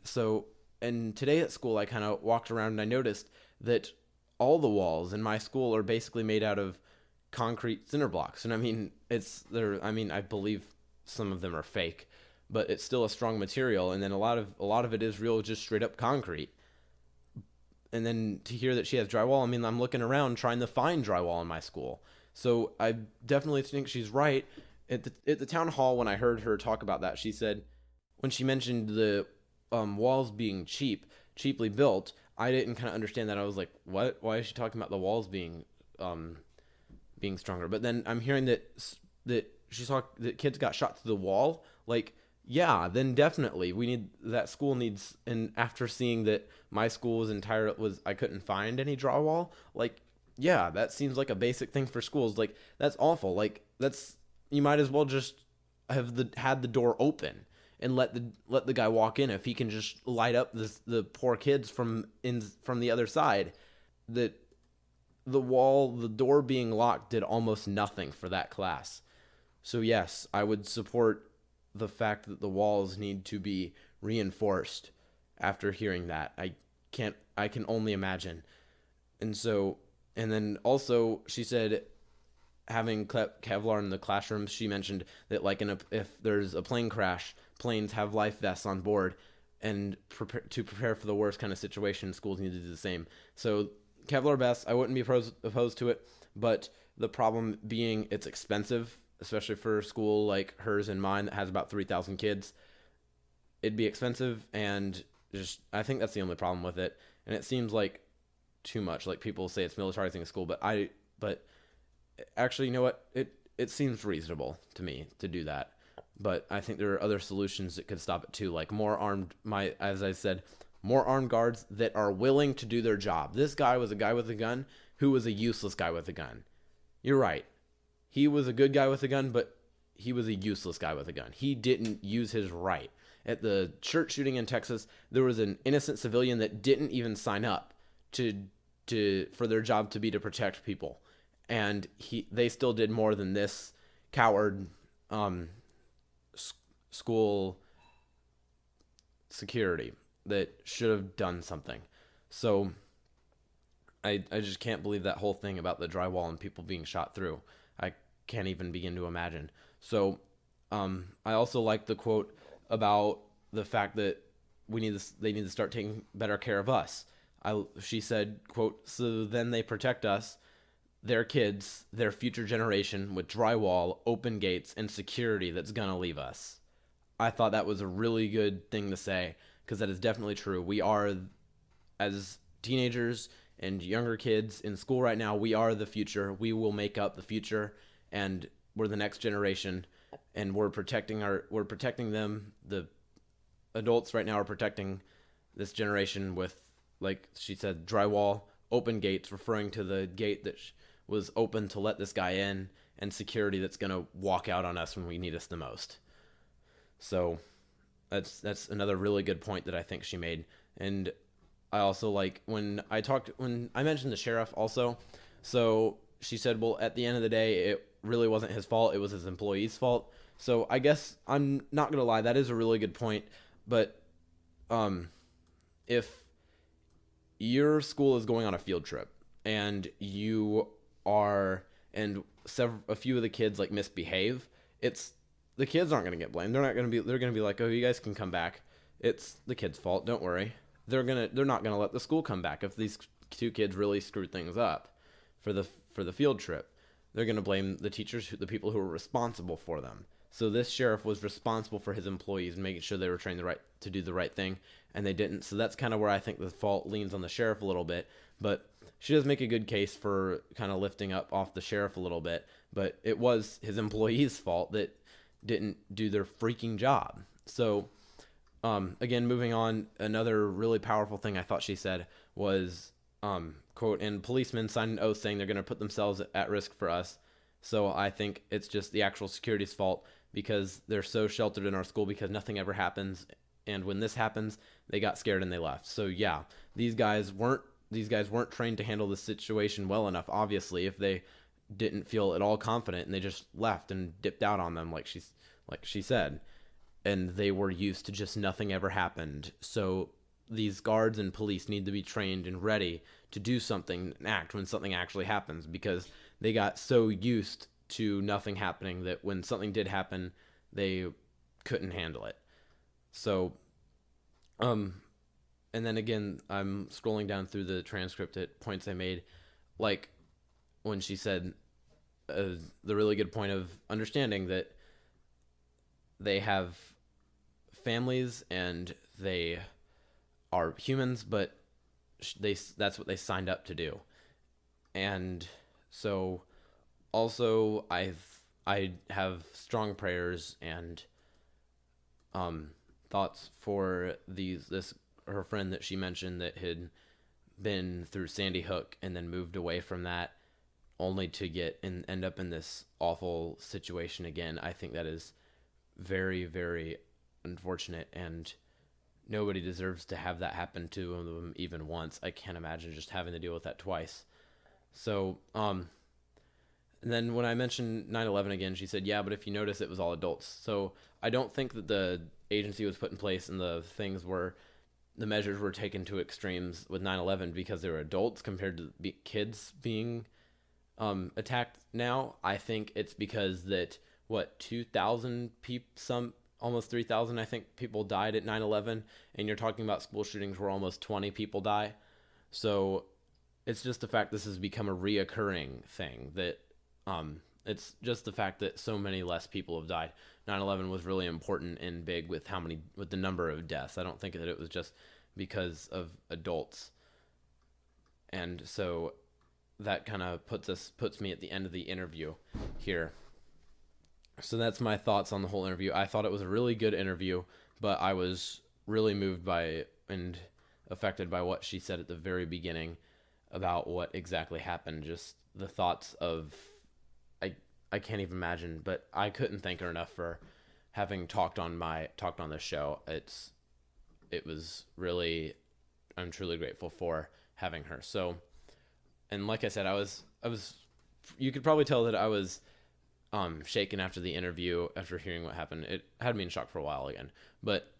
Speaker 1: and today at school I kind of walked around and I noticed that all the walls in my school are basically made out of concrete cinder blocks. And I mean, I believe some of them are fake, but it's still a strong material. And then a lot of it is real, just straight up concrete. And then to hear that she has drywall, I mean, I'm looking around trying to find drywall in my school. So I definitely think she's right. At the town hall, when I heard her talk about that, she said, when she mentioned the walls being cheaply built, I didn't kind of understand that. I was like, what? Why is she talking about the walls being stronger? But then I'm hearing that she saw that kids got shot through the wall. Like, yeah, then definitely that school needs. And after seeing that my school I couldn't find any drywall. Like, yeah, that seems like a basic thing for schools. Like, that's awful. Like, that's, you might as well just have had the door open and let the guy walk in. If he can just light up the poor kids from the other side, that the door being locked did almost nothing for that class. So yes, I would support the fact that the walls need to be reinforced after hearing that. I can only imagine. And so, and then also she said having Kevlar in the classrooms, she mentioned that like if there's a plane crash, planes have life vests on board, and to prepare for the worst kind of situation, schools need to do the same. So Kevlar vests, I wouldn't be opposed to it, but the problem being it's expensive, especially for a school like hers and mine that has about 3,000 kids. It'd be expensive, and just I think that's the only problem with it. And it seems like too much. Like people say it's militarizing a school, but actually, you know what? It seems reasonable to me to do that. But I think there are other solutions that could stop it too, like more armed. As I said, more armed guards that are willing to do their job. This guy was a guy with a gun who was a useless guy with a gun. You're right. He was a good guy with a gun, but he was a useless guy with a gun. He didn't use his right. At the church shooting in Texas, there was an innocent civilian that didn't even sign up for their job to be to protect people, and they still did more than this coward school security that should have done something. So I just can't believe that whole thing about the drywall and people being shot through. I can't even begin to imagine. So I also like the quote about the fact that they need to start taking better care of us. She said, quote, so then they protect us, their kids, their future generation with drywall, open gates, and security that's going to leave us. I thought that was a really good thing to say, because that is definitely true. We are, as teenagers and younger kids in school right now, we are the future. We will make up the future, and we're the next generation, and we're protecting them. The adults right now are protecting this generation with, like she said, drywall, open gates, referring to the gate that was open to let this guy in, and security that's going to walk out on us when we need us the most. So that's another really good point that I think she made. And I also like when I mentioned the sheriff also. So she said, well, at the end of the day, it really wasn't his fault. It was his employees' fault. So I guess I'm not going to lie. That is a really good point. But if your school is going on a field trip and a few of the kids like misbehave, the kids aren't going to get blamed. They're going to be like, oh, you guys can come back. It's the kids' fault. Don't worry. They're not going to let the school come back if these two kids really screwed things up for the field trip. They're going to blame the teachers, the people who were responsible for them. So this sheriff was responsible for his employees and making sure they were trained to do the right thing, and they didn't. So that's kind of where I think the fault leans on the sheriff a little bit. But she does make a good case for kind of lifting up off the sheriff a little bit. But it was his employees' fault that didn't do their freaking job. So again, moving on, another really powerful thing I thought she said was, quote, and policemen signed an oath saying they're going to put themselves at risk for us. So I think it's just the actual security's fault, because they're so sheltered in our school because nothing ever happens. And when this happens, they got scared and they left. So yeah, these guys weren't trained to handle the situation well enough, obviously, if they didn't feel at all confident and they just left and dipped out on them like she said. And they were used to just nothing ever happened. So these guards and police need to be trained and ready to do something and act when something actually happens, because they got so used to nothing happening that when something did happen, they couldn't handle it. So, and then again, I'm scrolling down through the transcript at points I made, like when she said the really good point of understanding that they have families and they are humans, but that's what they signed up to do. And so also I have strong prayers and thoughts for her friend that she mentioned that had been through Sandy Hook and then moved away from that only to get and end up in this awful situation again. I think that is very, very unfortunate, and nobody deserves to have that happen to them even once. I can't imagine just having to deal with that twice. So, and then when I mentioned 9/11 again, she said, yeah, but if you notice, it was all adults. So I don't think that the agency was put in place and the measures were taken to extremes with 9/11 because they were adults compared to kids being attacked now. I think it's because that, 2,000 people, almost 3,000, I think, people died at 9/11, and you're talking about school shootings where almost 20 people die. So it's just the fact this has become a reoccurring thing, that it's just the fact that so many less people have died. 9/11 was really important and big with the number of deaths. I don't think that it was just because of adults. And so that kind of puts me at the end of the interview here. So that's my thoughts on the whole interview. I thought it was a really good interview, but I was really moved by and affected by what she said at the very beginning about what exactly happened. Just the thoughts of, I can't even imagine, but I couldn't thank her enough for having talked on this show. It was really, I'm truly grateful for having her. So, and like I said, I was, you could probably tell that I was shaken after the interview, after hearing what happened. It had me in shock for a while again, but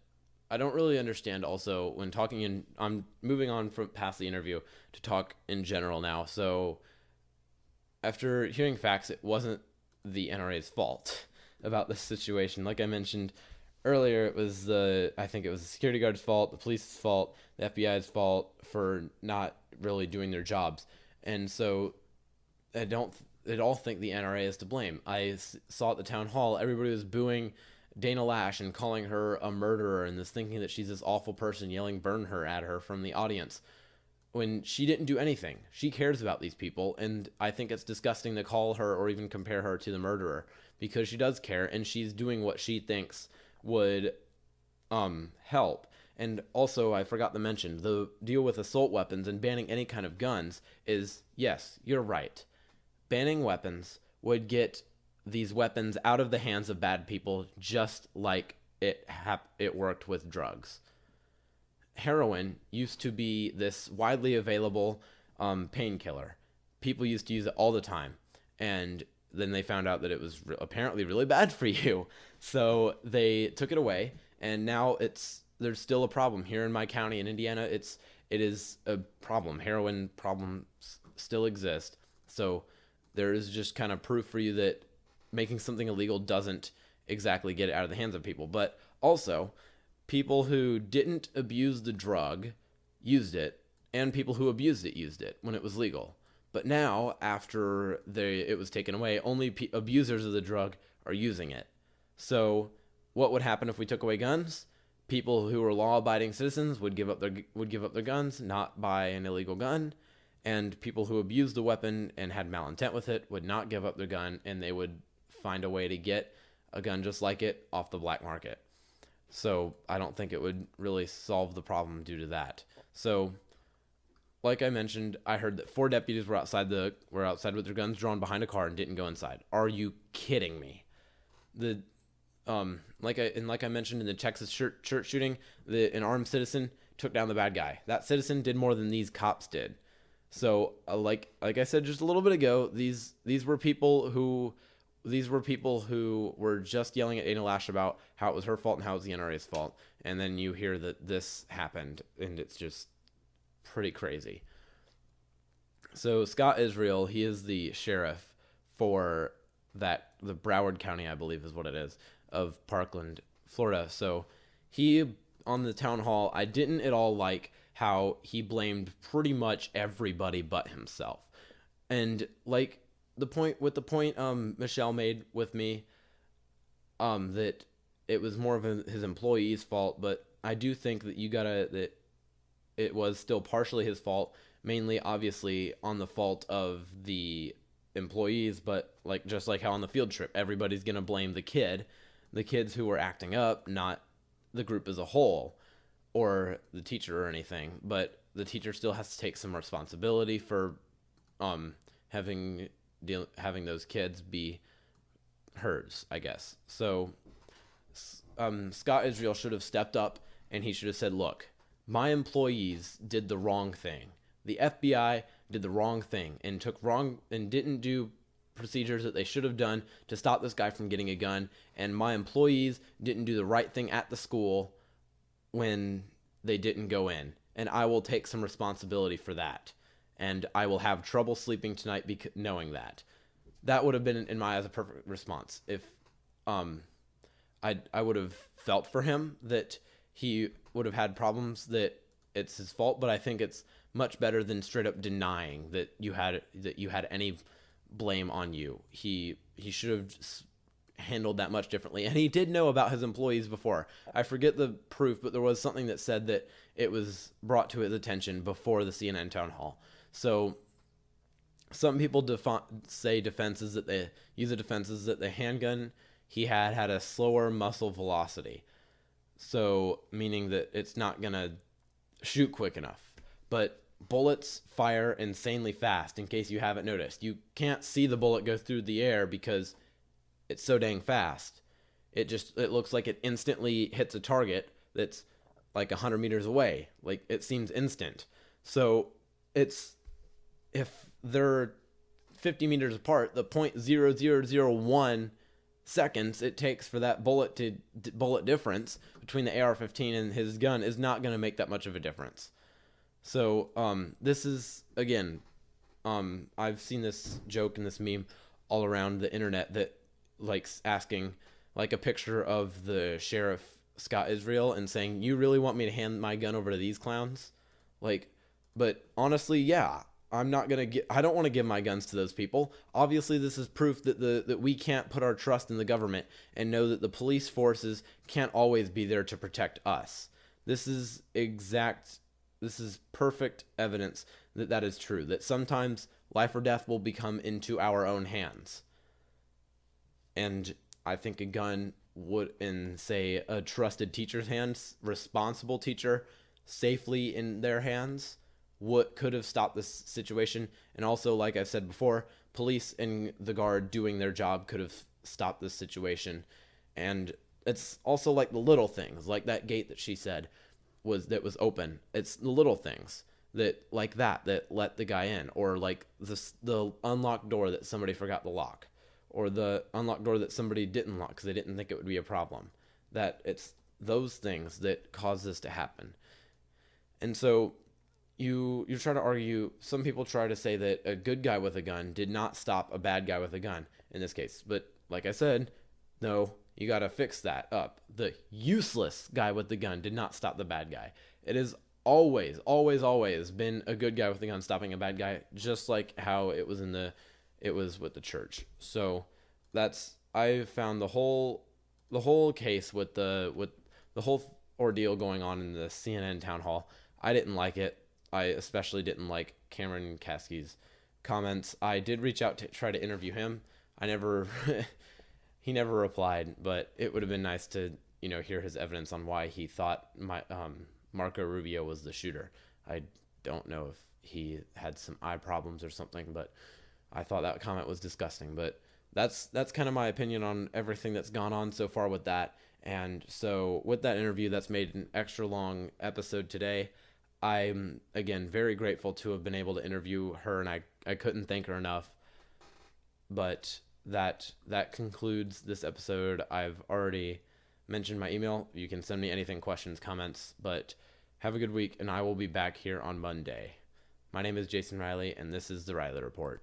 Speaker 1: I don't really understand also when talking I'm moving on from past the interview to talk in general now. So after hearing facts, it wasn't the NRA's fault about this situation. Like I mentioned earlier, I think it was the security guard's fault, the police's fault, the FBI's fault for not really doing their jobs. And so I don't at all think the NRA is to blame. I saw at the town hall, everybody was booing Dana Lash and calling her a murderer and this thinking that she's this awful person, yelling "burn her" at her from the audience, when she didn't do anything. She cares about these people, and I think it's disgusting to call her or even compare her to the murderer, because she does care and she's doing what she thinks would help. And also, I forgot to mention, the deal with assault weapons and banning any kind of guns is, yes, you're right. Banning weapons would get these weapons out of the hands of bad people, just like it worked with drugs. Heroin used to be this widely available painkiller. People used to use it all the time, and then they found out that it was apparently really bad for you, so they took it away. And now there's still a problem here in my county in Indiana. It is a problem. Heroin problems still exist. So there is just kind of proof for you that making something illegal doesn't exactly get it out of the hands of people. But also, people who didn't abuse the drug used it, and people who abused it used it when it was legal. But now, after it was taken away, only abusers of the drug are using it. So what would happen if we took away guns? People who were law-abiding citizens would give up their guns, not buy an illegal gun, and people who abused the weapon and had malintent with it would not give up their gun, and they would find a way to get a gun just like it off the black market. So I don't think it would really solve the problem due to that. So, like I mentioned, I heard that 4 deputies were outside with their guns drawn behind a car and didn't go inside. Are you kidding me? Like I mentioned in the Texas church shooting, an armed citizen took down the bad guy. That citizen did more than these cops did. So, like I said just a little bit ago, these were people who were just yelling at Dana Lash about how it was her fault and how it was the NRA's fault. And then you hear that this happened, and it's just pretty crazy. So Scott Israel, he is the sheriff for the Broward County, I believe is what it is, of Parkland, Florida. So he, on the town hall, I didn't at all like how he blamed pretty much everybody but himself. And like the point Michelle made with me, that it was more of his employee's fault, but I do think that that it was still partially his fault, mainly obviously on the fault of the employees, but just like how on the field trip, everybody's going to blame the kids who were acting up, not the group as a whole or the teacher or anything. But the teacher still has to take some responsibility for um, having having those kids be hers, I guess. So Scott Israel should have stepped up and he should have said, look, my employees did the wrong thing. The FBI did the wrong thing and didn't do procedures that they should have done to stop this guy from getting a gun. And my employees didn't do the right thing at the school when they didn't go in. And I will take some responsibility for that. And I will have trouble sleeping tonight knowing that. That would have been, in my eyes, a perfect response. If I would have felt for him that he would have had problems, that it's his fault, but I think it's much better than straight up denying that you had any blame on you. He should have handled that much differently, and he did know about his employees before. I forget the proof, but there was something that said that it was brought to his attention before the CNN town hall. So some people say defenses that they use the defenses that the handgun he had a slower muzzle velocity, so meaning that it's not gonna shoot quick enough. But bullets fire insanely fast. In case you haven't noticed, you can't see the bullet go through the air because it's so dang fast. It looks like it instantly hits a target that's like 100 meters away. Like, it seems instant. So if they're 50 meters apart, the 0.0001 seconds it takes for that bullet difference between the AR-15 and his gun is not going to make that much of a difference. So this is, again, I've seen this joke and this meme all around the internet that likes asking like a picture of the sheriff Scott Israel and saying, you really want me to hand my gun over to these clowns? Like, but honestly, yeah, I don't want to give my guns to those people. Obviously, this is proof that we can't put our trust in the government and know that the police forces can't always be there to protect us. This is perfect evidence that is true, that sometimes life or death will become into our own hands. And I think a gun would, in, say, a trusted teacher's hands, responsible teacher, safely in their hands, what could have stopped this situation. And also, like I said before, police and the guard doing their job could have stopped this situation. And it's also like the little things, like that gate that she said was open. It's the little things that let the guy in, or like the unlocked door that somebody forgot to lock, or the unlocked door that somebody didn't lock because they didn't think it would be a problem. That it's those things that cause this to happen. And so you try to argue, some people try to say that a good guy with a gun did not stop a bad guy with a gun in this case. But like I said, no, you got to fix that up. The useless guy with the gun did not stop the bad guy. It is always, always, always been a good guy with a gun stopping a bad guy, just like how it was with the church. So I found the whole case with the whole ordeal going on in the CNN town hall. I didn't like it. I especially didn't like Cameron Kasky's comments. I did reach out to try to interview him. He never replied, but it would have been nice to, hear his evidence on why he thought Marco Rubio was the shooter. I don't know if he had some eye problems or something, but I thought that comment was disgusting. But that's kind of my opinion on everything that's gone on so far with that. And so with that interview, that's made an extra long episode today. I'm, again, very grateful to have been able to interview her, and I couldn't thank her enough. But that concludes this episode. I've already mentioned my email. You can send me anything, questions, comments, but have a good week, and I will be back here on Monday. My name is Jason Riley, and this is The Riley Report.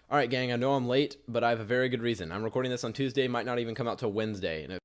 Speaker 1: All right, gang, I know I'm late, but I have a very good reason. I'm recording this on Tuesday, might not even come out till Wednesday. And